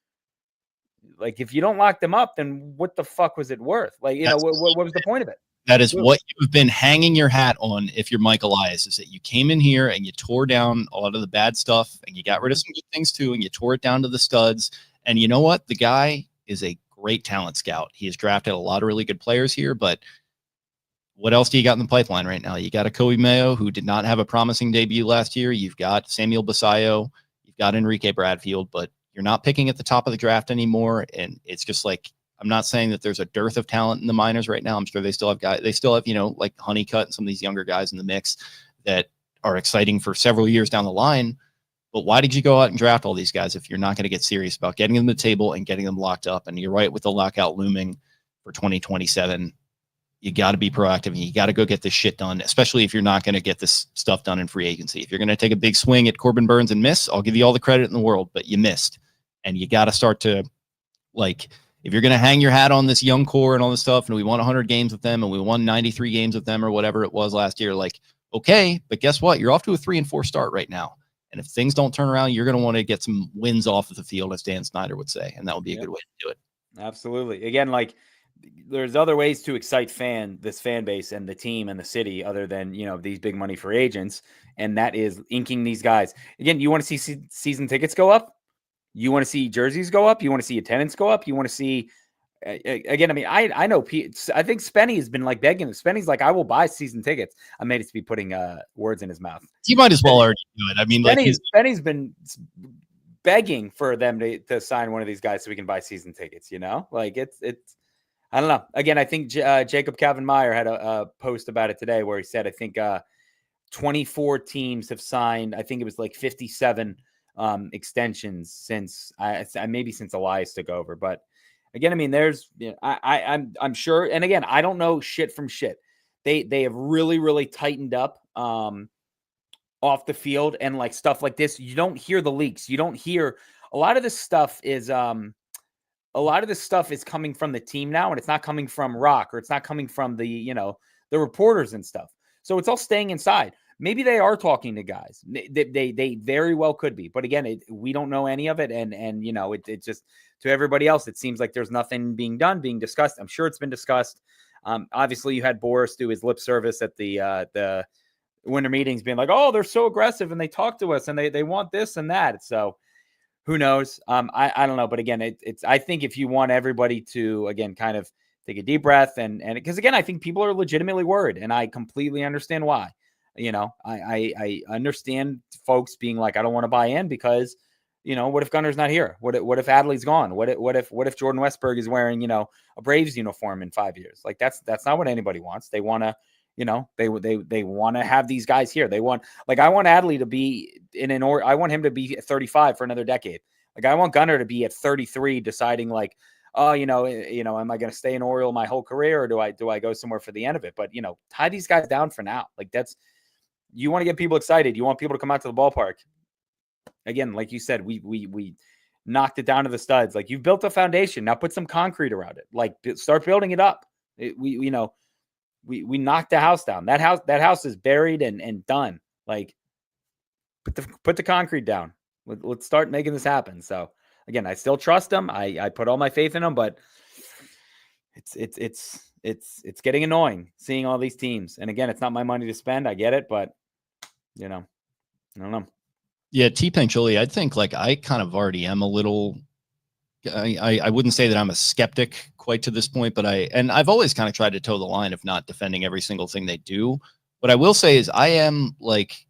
like, if you don't lock them up, then what the fuck was it worth? Like, what was the point of it? That is what you've been hanging your hat on if you're Mike Elias, is that you came in here and you tore down a lot of the bad stuff, and you got rid of some good things too, and you tore it down to the studs. And you know what? The guy is a great talent scout. He has drafted a lot of really good players here, but what else do you got in the pipeline right now? You got a Kobe Mayo, who did not have a promising debut last year. You've got Samuel Basayo. You've got Enrique Bradfield, but you're not picking at the top of the draft anymore. And it's just like, I'm not saying that there's a dearth of talent in the minors right now. I'm sure they still have guys. They still have, like Honeycutt and some of these younger guys in the mix that are exciting for several years down the line. But why did you go out and draft all these guys if you're not going to get serious about getting them to the table and getting them locked up? And you're right, with the lockout looming for 2027, you got to be proactive, and you got to go get this shit done, especially if you're not going to get this stuff done in free agency. If you're going to take a big swing at Corbin Burns and miss, I'll give you all the credit in the world, but you missed. And you got to start to, like, if you're going to hang your hat on this young core and all this stuff, and we won 100 games with them, and we won 93 games with them, or whatever it was last year, like, okay, but guess what? You're off to a 3-4 start right now. And if things don't turn around, you're going to want to get some wins off of the field, as Dan Snyder would say, and that would be a good way to do it. Absolutely. Again, like, there's other ways to excite this fan base and the team and the city other than, these big money free agents. And that is inking these guys. Again, you want to see season tickets go up. You want to see jerseys go up. You want to see attendance go up. You want to see, again, I mean, I know, I think Spenny has been like begging. Spenny's like, I will buy season tickets. I made it to be putting words in his mouth. You might as well already do it. I mean, Spenny's been begging for them to sign one of these guys so we can buy season tickets, like it's, I don't know. Again, I think Jacob Calvin Meyer had a post about it today where he said, I think 24 teams have signed. I think it was like 57 extensions since since Elias took over. But again, I mean, there's, I'm sure. And again, I don't know shit from shit. They have really, really tightened up off the field, and like stuff like this. You don't hear the leaks. You don't hear a lot of this stuff is coming from the team now, and it's not coming from Rock, or it's not coming from the, the reporters and stuff. So it's all staying inside. Maybe they are talking to guys. They very well could be. But again, we don't know any of it. And it just, to everybody else, it seems like there's nothing being discussed. I'm sure it's been discussed. Obviously, you had Boris do his lip service at the winter meetings, being like, oh, they're so aggressive and they talk to us and they want this and that. So who knows? I don't know. But again, it's I think if you want everybody to, again, kind of take a deep breath, and because again, I think people are legitimately worried, and I completely understand why. I understand folks being like, I don't want to buy in because, what if Gunner's not here? What if Adley's gone? What if Jordan Westberg is wearing, a Braves uniform in 5 years? Like that's not what anybody wants. They want to, they want to have these guys here. They want, like, I want Adley to be I want him to be 35 for another decade. Like, I want Gunner to be at 33 deciding like, oh, am I going to stay in Oriole my whole career, or do I go somewhere for the end of it? But, tie these guys down for now. Like, you want to get people excited. You want people to come out to the ballpark. Again, like you said, we knocked it down to the studs. Like, you've built a foundation. Now put some concrete around it. Like, start building it up. We knocked the house down. That house is buried and done. Like, put the concrete down. Let's start making this happen. So again, I still trust them. I put all my faith in them, but it's getting annoying seeing all these teams. And again, it's not my money to spend. I get it, but I don't know. Yeah, T-Pain Chili, I think, like, I kind of already am a little. I wouldn't say that I'm a skeptic quite to this point, but I've always kind of tried to toe the line of not defending every single thing they do. What I will say is I am, like,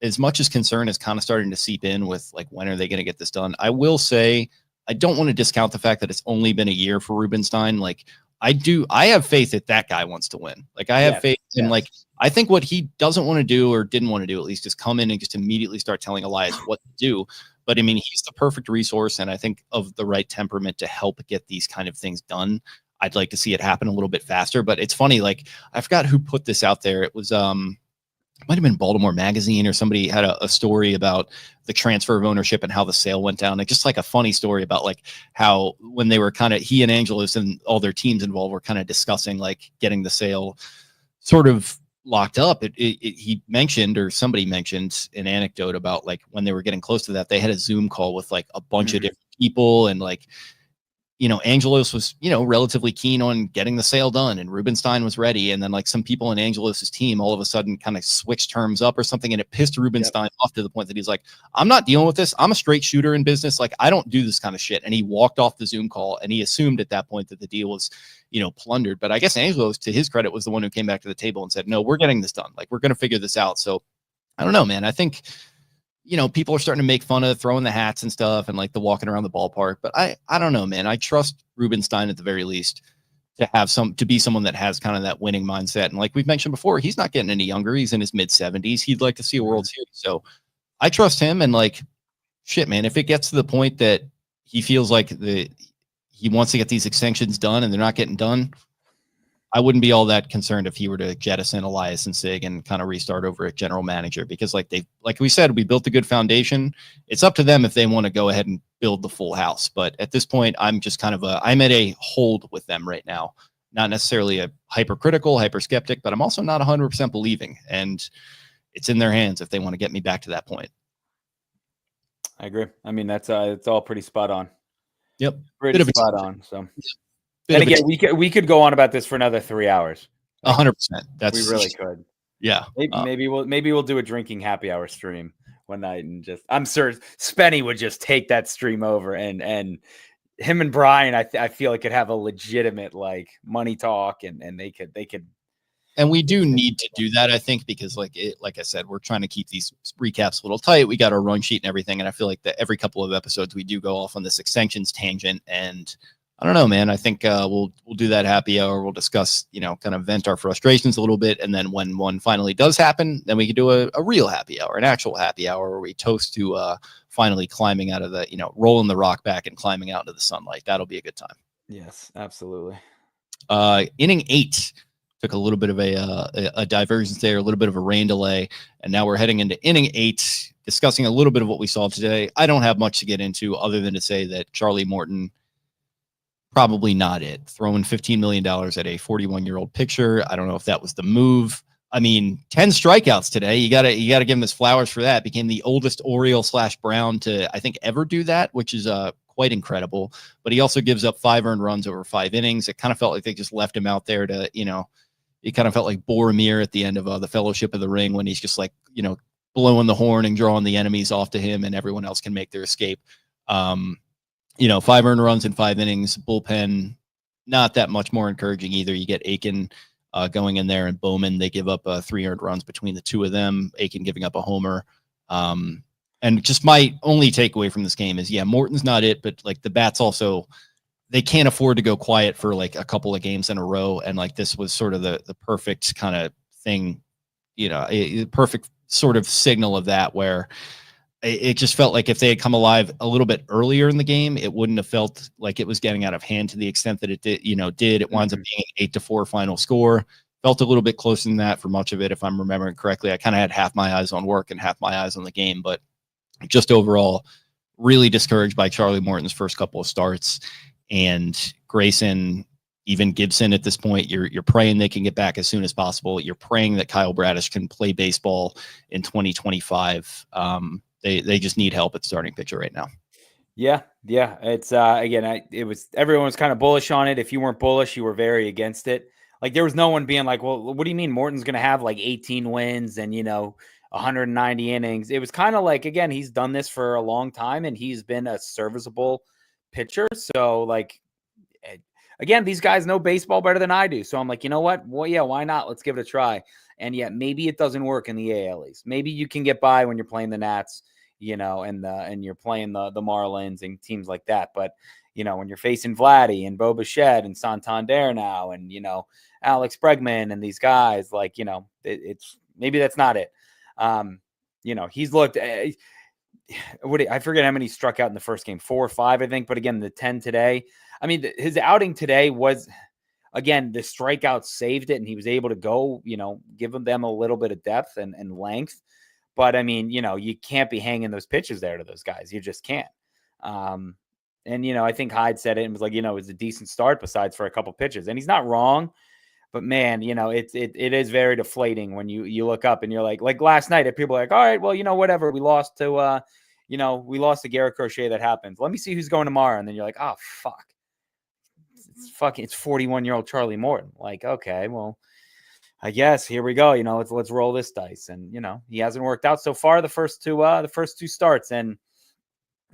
as much as concern is kind of starting to seep in with, like, when are they going to get this done? I will say I don't want to discount the fact that it's only been a year for Rubenstein. Like I have faith that guy wants to win. Like I have faith in like, I think what he doesn't want to do or didn't want to do at least is come in and just immediately start telling Elias what to do. But I mean, he's the perfect resource. And I think of the right temperament to help get these kind of things done. I'd like to see it happen a little bit faster, but it's funny. Like I forgot who put this out there. It was, it might have been Baltimore Magazine or somebody had a story about the transfer of ownership and how the sale went down. Like just like a funny story about like how when they were kind of, he and Angelos and all their teams involved were kind of discussing like getting the sale sort of locked up. He mentioned, or somebody mentioned an anecdote about like when they were getting close to that, they had a Zoom call with like a bunch of different people and like, you know, Angelos was, you know, relatively keen on getting the sale done and Rubenstein was ready. And then like some people in Angelos's team all of a sudden kind of switched terms up or something. And it pissed Rubenstein off to the point that he's like, I'm not dealing with this. I'm a straight shooter in business. Like I don't do this kind of shit. And he walked off the Zoom call and he assumed at that point that the deal was, you know, plundered. But I guess Angelos, to his credit, was the one who came back to the table and said, no, we're getting this done. Like we're going to figure this out. So I don't know, man. I think, you know, people are starting to make fun of throwing the hats and stuff and like the walking around the ballpark. But I don't know, man. I trust Rubenstein at the very least to be someone that has kind of that winning mindset. And like we've mentioned before, he's not getting any younger. He's in his mid 70s. He'd like to see a World Series. So I trust him. And like, shit, man, if it gets to the point that he feels like he wants to get these extensions done and they're not getting done, I wouldn't be all that concerned if he were to jettison Elias and Sig and kind of restart over at general manager, because like we said, we built a good foundation. It's up to them if they want to go ahead and build the full house. But at this point, I'm just kind of I'm at a hold with them right now. Not necessarily a hypercritical, hyper skeptic, but I'm also not 100% believing, and it's in their hands if they want to get me back to that point. I agree. I mean, that's it's all pretty spot on. Yep. Pretty spot on. So. And again, we could go on about this for another 3 hours. 100%. We really could. Yeah. Maybe we'll do a drinking happy hour stream one night, and just I'm sure Spenny would just take that stream over, and him and Brian I feel like could have a legitimate like money talk, and they could. And we do need to do that, I think, because like I said, we're trying to keep these recaps a little tight. We got our run sheet and everything, and I feel like that every couple of episodes we do go off on this extensions tangent. And I don't know, man. I think we'll do that happy hour. We'll discuss, you know, kind of vent our frustrations a little bit. And then when one finally does happen, then we can do a real happy hour, an actual happy hour where we toast to finally climbing out of the, you know, rolling the rock back and climbing out into the sunlight. That'll be a good time. Yes, absolutely. Inning 8 took a little bit of a divergence there, a little bit of a rain delay. And now we're heading into inning 8, discussing a little bit of what we saw today. I don't have much to get into other than to say that Charlie Morton, probably not it. Throwing $15 million at a 41-year-old pitcher. I don't know if that was the move. I mean, 10 strikeouts today. You gotta give him his flowers for that. Became the oldest Oriole / Brown to, I think, ever do that, which is quite incredible. But he also gives up 5 earned runs over 5 innings. It kind of felt like they just left him out there to, you know, it kind of felt like Boromir at the end of the Fellowship of the Ring, when he's just like, you know, blowing the horn and drawing the enemies off to him, and everyone else can make their escape. You know, 5 earned runs in 5 innings. Bullpen, not that much more encouraging either. You get Aiken going in there, and Bowman, they give up 3 earned runs between the two of them. Aiken giving up a homer. And just my only takeaway from this game is, yeah, Morton's not it, but like the bats also, they can't afford to go quiet for like a couple of games in a row. And like this was sort of the perfect kind of thing, you know, a perfect sort of signal of that, where it just felt like if they had come alive a little bit earlier in the game, it wouldn't have felt like it was getting out of hand to the extent that it did. It winds up being an 8-4 final score. Felt a little bit closer than that for much of it, if I'm remembering correctly. I kind of had half my eyes on work and half my eyes on the game, but just overall, really discouraged by Charlie Morton's first couple of starts. And Grayson, even Gibson at this point, you're praying they can get back as soon as possible. You're praying that Kyle Bradish can play baseball in 2025. They just need help at starting pitcher right now. Yeah. It's again, everyone was kind of bullish on it. If you weren't bullish, you were very against it. Like there was no one being like, well, what do you mean Morton's going to have like 18 wins and 190 innings? It was kind of like, again, he's done this for a long time and he's been a serviceable pitcher. So like, again, these guys know baseball better than I do. So I'm like, you know what? Well, yeah, why not? Let's give it a try. And yet maybe it doesn't work in the AL East. Maybe you can get by when you're playing the Nats. and you're playing the Marlins and teams like that. But, when you're facing Vladdy and Bo Bichette and Santander now and, Alex Bregman and these guys, like, it's maybe that's not it. He's looked I forget how many struck out in the first game, 4 or 5, I think. But again, the 10 today, I mean, his outing today was, again, the strikeout saved it and he was able to go, give them a little bit of depth and length. But I mean, you can't be hanging those pitches there to those guys. You just can't. And, I think Hyde said it and was like, it was a decent start besides for a couple pitches. And he's not wrong. But man, it is very deflating when you look up and you're like last night, people are like, all right, well, whatever. We lost to, Garrett Crochet. That happens. Let me see who's going tomorrow. And then you're like, oh, fuck. It's 41-year-old Charlie Morton. Like, okay, well, I guess here we go. Let's roll this dice. And, he hasn't worked out so far the first two starts. And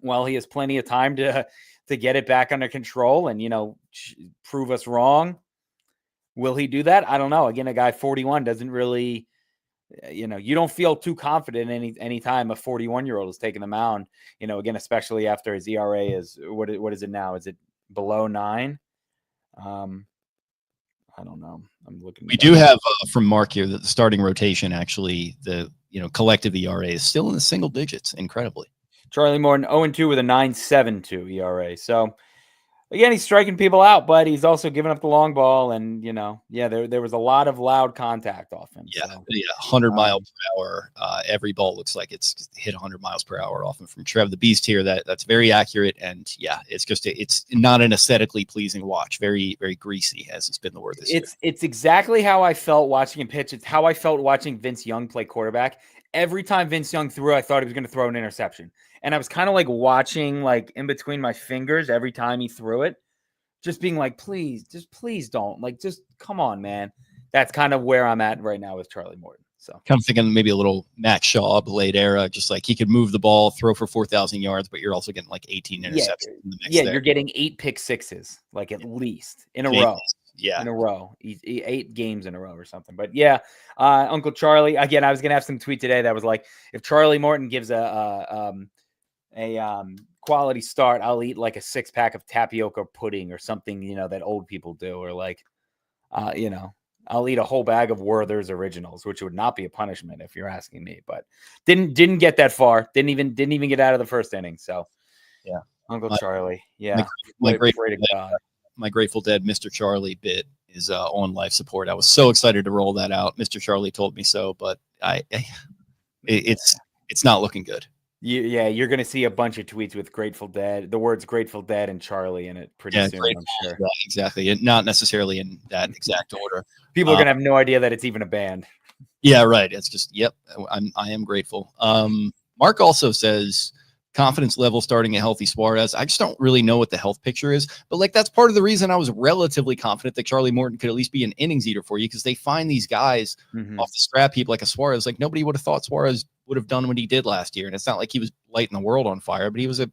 well, he has plenty of time to get it back under control and, prove us wrong. Will he do that? I don't know. Again, a guy 41 doesn't really, you don't feel too confident any time a 41-year-old is taking the mound, again, especially after his ERA is, what is it now? Is it below 9? I don't know. I'm looking. We do have from Mark here that the starting rotation, actually, the, collective ERA is still in the single digits, incredibly. Charlie Morton 0-2 with a 9.72 ERA. So, again, he's striking people out, but he's also giving up the long ball. And, there was a lot of loud contact off him. Yeah, 100 mile per hour. Every ball looks like it's hit 100 miles per hour off from Trev the Beast here. That's very accurate. And, yeah, it's not an aesthetically pleasing watch. Very, very greasy, as it's been the word this year. It's exactly how I felt watching him pitch. It's how I felt watching Vince Young play quarterback. Every time Vince Young threw, I thought he was going to throw an interception. And I was kind of like watching, like, in between my fingers every time he threw it, just being like, please don't. Like, just come on, man. That's kind of where I'm at right now with Charlie Morton. So kind of thinking maybe a little Matt Shaw late era, just like he could move the ball, throw for 4,000 yards, but you're also getting like 18 interceptions. You're getting 8 pick sixes, like at least in a row. Yeah, in a row, 8 games in a row or something. But yeah, Uncle Charlie. Again, I was gonna have some tweet today that was like, if Charlie Morton gives a quality start, I'll eat like a 6-pack of tapioca pudding or something, that old people do, or like, I'll eat a whole bag of Werther's Originals, which would not be a punishment if you're asking me. But didn't get that far. Didn't even get out of the first inning. So yeah, Uncle Charlie. Yeah, my Grateful Dead Mr. Charlie bit is on life support. I was so excited to roll that out. Mr. Charlie told me so, but it's not looking good. You're going to see a bunch of tweets with Grateful Dead, the words Grateful Dead and Charlie in it pretty soon, I'm sure. Yeah, exactly. And not necessarily in that exact order. People are going to have no idea that it's even a band. Yeah, right. It's just, yep, I am grateful. Mark also says, confidence level starting a healthy Suarez. I just don't really know what the health picture is, but like that's part of the reason I was relatively confident that Charlie Morton could at least be an innings eater for you, because they find these guys off the scrap heap like a Suarez. Like nobody would have thought Suarez would have done what he did last year, and it's not like he was lighting the world on fire, but he was a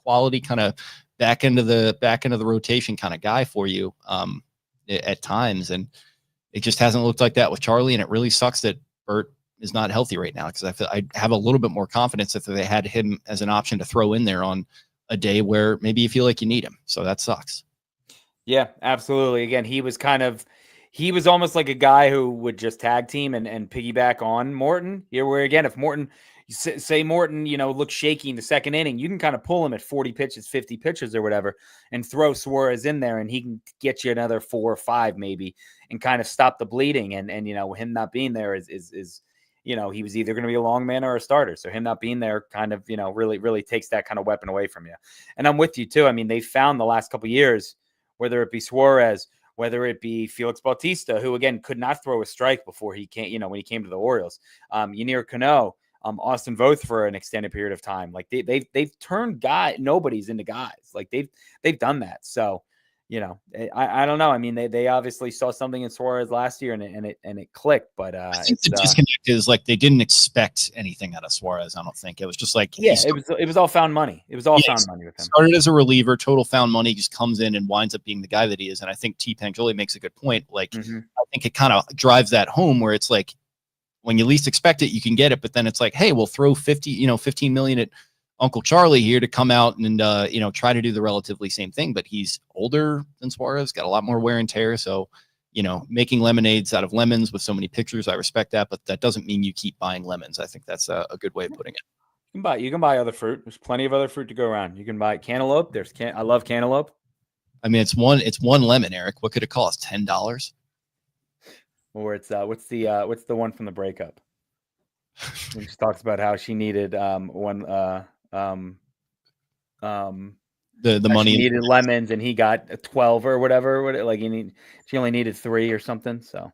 quality kind of back end of the rotation kind of guy for you at times, and it just hasn't looked like that with Charlie, and it really sucks that Bert is not healthy right now, because I have a little bit more confidence if they had him as an option to throw in there on a day where maybe you feel like you need him. So that sucks. Yeah, absolutely. Again, he was almost like a guy who would just tag team and piggyback on Morton. Here, where again, if Morton, say Morton, looks shaky in the second inning, you can kind of pull him at 40 pitches, 50 pitches or whatever, and throw Suarez in there, and he can get you another 4 or 5 maybe, and kind of stop the bleeding. And him not being there is he was either going to be a long man or a starter. So him not being there kind of, really, really takes that kind of weapon away from you. And I'm with you too. I mean, they found the last couple of years, whether it be Suarez, whether it be Felix Bautista, who again could not throw a strike before he came, when he came to the Orioles, Yennier Cano, Austin Voth for an extended period of time. Like they've turned nobodies into guys. Like they've done that. So, I don't know. I mean, they obviously saw something in Suarez last year and it clicked, but I think the disconnect is like they didn't expect anything out of Suarez. I don't think it was just like, it was all found money. It was all found money with him. Started as a reliever, total found money, just comes in and winds up being the guy that he is. And I think T. Pangioli makes a good point. Like, I think it kind of drives that home where it's like, when you least expect it, you can get it. But then it's like, hey, we'll throw 15 million at Uncle Charlie here to come out and try to do the relatively same thing. But he's older than Suarez, got a lot more wear and tear. So, making lemonades out of lemons with so many pictures, I respect that. But that doesn't mean you keep buying lemons. I think that's a good way of putting it. You can buy other fruit. There's plenty of other fruit to go around. You can buy cantaloupe. I love cantaloupe. I mean, it's one lemon, Eric. What could it cost? $10? Or it's what's the one from the breakup? When she talks about how she needed the money, she needed lemons, and he got 12 or whatever. Like she only needed 3 or something. So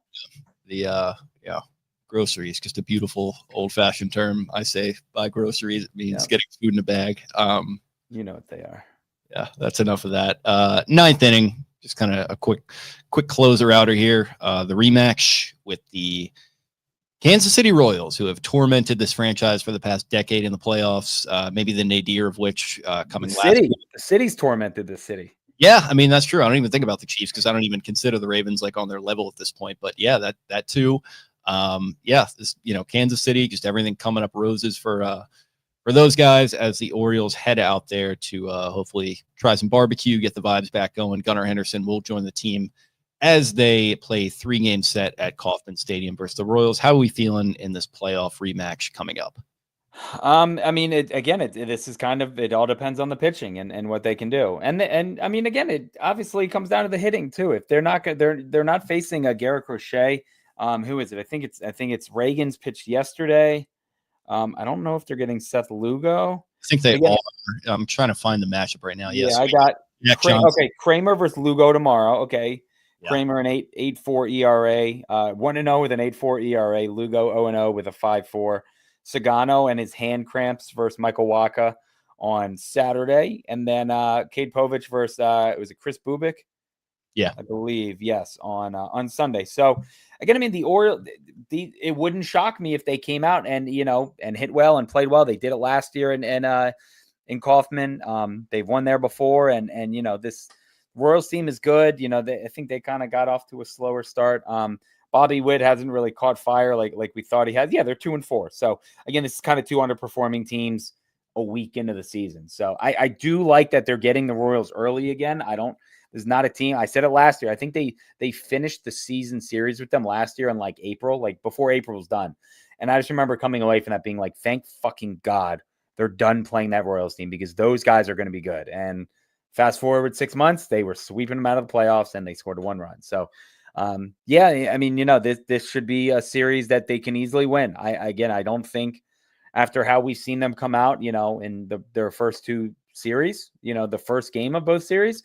groceries, just a beautiful old-fashioned term. I say buy groceries. It means getting food in a bag. You know what they are. Yeah, that's enough of that. 9th inning, just kind of a quick closer outer here. The rematch with the Kansas City Royals, who have tormented this franchise for the past decade in the playoffs. Maybe the nadir of which coming last week. The city's tormented this city. Yeah, I mean, that's true. I don't even think about the Chiefs because I don't even consider the Ravens like on their level at this point. But yeah, that too. Kansas City, just everything coming up roses for those guys as the Orioles head out there to hopefully try some barbecue, get the vibes back going. Gunnar Henderson will join the team as they play 3-game set at Kauffman Stadium versus the Royals. How are we feeling in this playoff rematch coming up? I mean, this is kind of, it all depends on the pitching and what they can do. And I mean, again, it obviously comes down to the hitting too. If they're not facing a Garrett Crochet, who is it? I think it's Reagan's pitched yesterday. I don't know if they're getting Seth Lugo. I think they are. I'm trying to find the matchup right now. Yes. I got Kramer versus Lugo tomorrow. Okay. Yeah. Kramer an 8.84 ERA, 1-0 with an 8.4 ERA. Lugo 0-0 with a 5.4. Sagano and his hand cramps versus Michael Wacha on Saturday, and then Kade Povich versus was it Chris Bubik? Yeah, I believe, yes, on Sunday. So again, I mean, the Orioles, it wouldn't shock me if they came out and hit well and played well. They did it last year in Kauffman. They've won there before, and this Royals team is good. I think they kind of got off to a slower start. Bobby Witt hasn't really caught fire like we thought he had. Yeah, they're 2-4. So again, this is kind of 2 underperforming teams a week into the season. So I do like that they're getting the Royals early again. There's not a team. I said it last year. I think they finished the season series with them last year in like April, like before April was done. And I just remember coming away from that being like, thank fucking God they're done playing that Royals team because those guys are going to be good. And fast forward 6 months, they were sweeping them out of the playoffs and they scored a 1 run. So I mean, this should be a series that they can easily win. I don't think after how we've seen them come out, in their first 2 series, the first game of both series,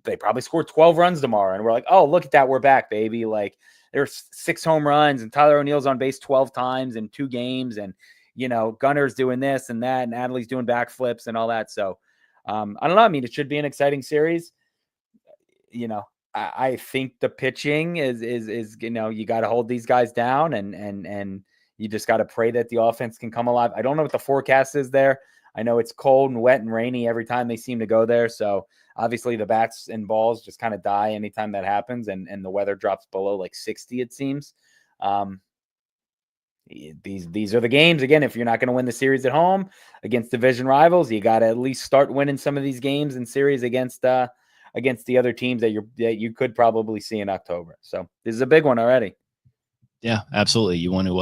they probably scored 12 runs tomorrow. And we're like, oh, look at that. We're back, baby. Like there's 6 home runs and Tyler O'Neill's on base 12 times in 2 games. And, Gunner's doing this and that, and Adley's doing backflips and all that. So I don't know. I mean, it should be an exciting series. I think the pitching is you got to hold these guys down and you just got to pray that the offense can come alive. I don't know what the forecast is there. I know it's cold and wet and rainy every time they seem to go there. So obviously the bats and balls just kind of die anytime that happens and the weather drops below like 60, it seems. These are the games. Again, if you're not going to win the series at home against division rivals, you got to at least start winning some of these games and series against the other teams that you could probably see in October. So this is a big one already. Yeah, absolutely. You want to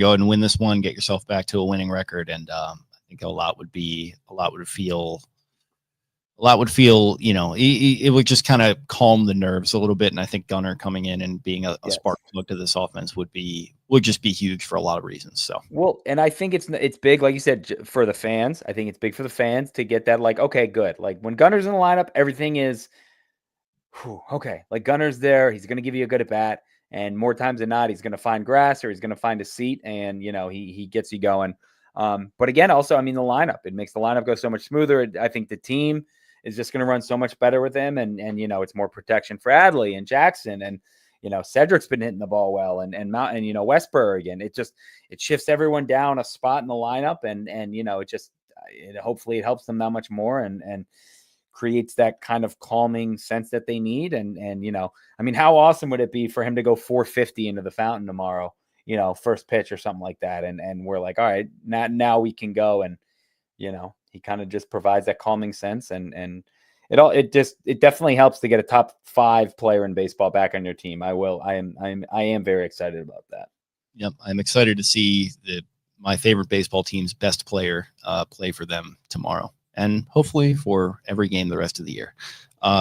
go ahead and win this one, get yourself back to a winning record, and I think a lot would feel, it would just kind of calm the nerves a little bit. And I think Gunnar coming in and being a spark plug to this offense would just be huge for a lot of reasons. So, well, and I think it's big, like you said, for the fans. I think it's big for the fans to get that, like, okay, good. Like when Gunnar's in the lineup, everything is okay. Like Gunner's there. He's going to give you a good at bat. And more times than not, he's going to find grass or he's going to find a seat and, he gets you going. But again, also, I mean, the lineup, it makes the lineup go so much smoother. I think the team is just going to run so much better with him. And it's more protection for Adley and Jackson. And, Cedric's been hitting the ball well and Westberg. And it shifts everyone down a spot in the lineup. And hopefully it helps them that much more and creates that kind of calming sense that they need. And I mean, how awesome would it be for him to go 450 into the fountain tomorrow, first pitch or something like that. And we're like, all right, now we can go. And, he kind of just provides that calming sense. And it definitely helps to get a top 5 player in baseball back on your team. I am very excited about that. Yep. I'm excited to see my favorite baseball team's best player play for them tomorrow, and hopefully for every game the rest of the year.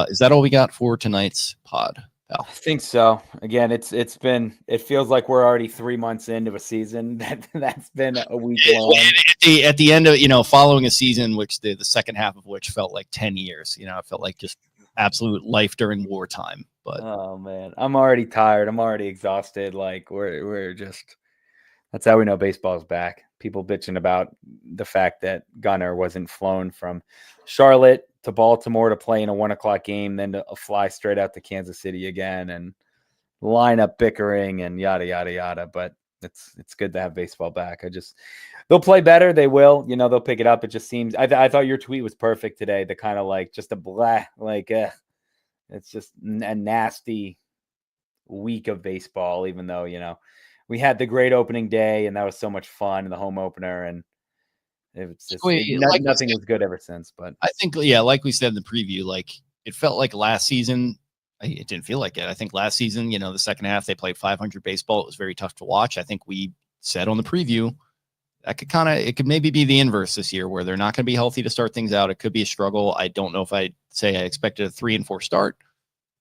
Is that all we got for tonight's pod, pal? I think so. Again, it feels like we're already 3 months into a season that's been a week long. At the end of, following a season, which the second half of which felt like 10 years, it felt like just absolute life during wartime. But oh man, I'm already tired. I'm already exhausted. Like we're just, that's how we know baseball's back. People bitching about the fact that Gunnar wasn't flown from Charlotte to Baltimore to play in a 1:00 game, then to fly straight out to Kansas City again, and lineup bickering and yada, yada, yada. But it's good to have baseball back. They'll play better. They will, they'll pick it up. It just seems, I thought your tweet was perfect today. The kind of like just a blah, like, it's just a nasty week of baseball, even though, we had the great opening day and that was so much fun in the home opener, and it's just nothing was good ever since. But I think, like we said in the preview, like it felt like last season. It didn't feel like it. I think last season, the second half they played 500 baseball. It was very tough to watch. I think we said on the preview that it could maybe be the inverse this year, where they're not going to be healthy to start things out. It could be a struggle. I don't know if I'd say I expected a 3-4 start,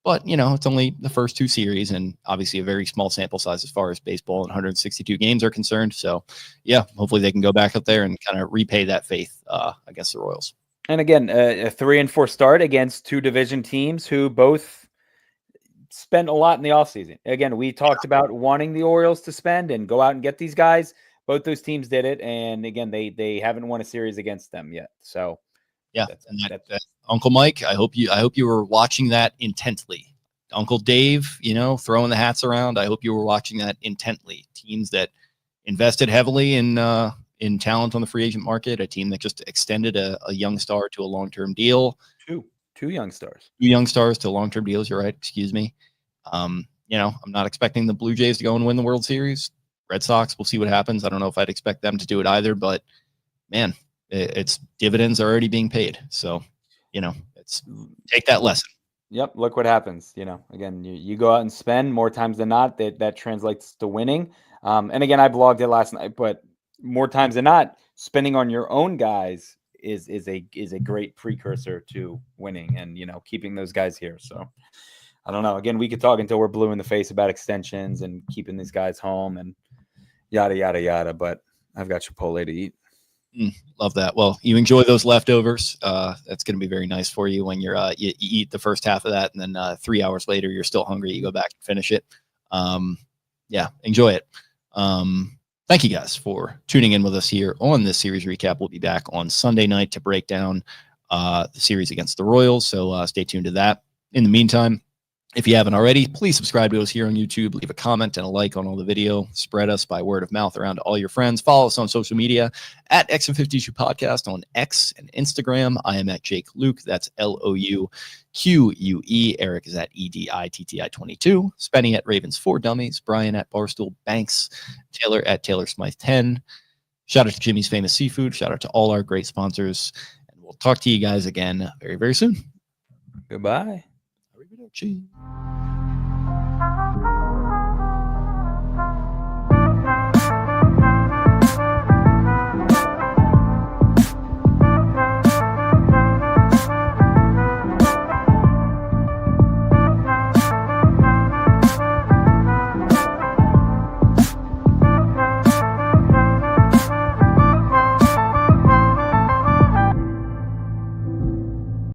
but it's only the first 2 series, and obviously a very small sample size as far as baseball and 162 games are concerned. So yeah, hopefully they can go back up there and kind of repay that faith against the Royals. And again, a 3-4 start against 2 division teams who both spent a lot in the offseason. Again, we talked about wanting the Orioles to spend and go out and get these guys. Both those teams did it, and again, they haven't won a series against them yet. So yeah, that's Uncle Mike, I hope you were watching that intently. Uncle Dave, throwing the hats around. I hope you were watching that intently. Teams that invested heavily in talent on the free agent market, a team that just extended a young star to a long-term deal. Two young stars. 2 young stars to long-term deals. You're right. Excuse me. I'm not expecting the Blue Jays to go and win the World Series. Red Sox, we'll see what happens. I don't know if I'd expect them to do it either, but man, it's dividends are already being paid. So, it's take that lesson. Yep. Look what happens. Again, you go out and spend more times than not, that translates to winning. And again, I blogged it last night, but more times than not, spending on your own guys is a great precursor to winning and, keeping those guys here. So I don't know. Again, we could talk until we're blue in the face about extensions and keeping these guys home and yada, yada, yada. But I've got Chipotle to eat. Love that. Well, you enjoy those leftovers. That's going to be very nice for you when you eat the first half of that. And then 3 hours later, you're still hungry. You go back and finish it. Yeah, enjoy it. Thank you guys for tuning in with us here on this series recap. We'll be back on Sunday night to break down the series against the Royals. So stay tuned to that. In the meantime, if you haven't already, please subscribe to us here on YouTube. Leave a comment and a like on all the video. Spread us by word of mouth around to all your friends. Follow us on social media at X52 Podcast on X and Instagram. I am at Jake Louque. That's LOUQUE. Eric is at EDITTI22. Spenny at Ravens 4 Dummies. Brian at Barstool Banks. Taylor at Taylor Smythe 10. Shout out to Jimmy's Famous Seafood. Shout out to all our great sponsors. And we'll talk to you guys again very, very soon. Goodbye. Arrivederci.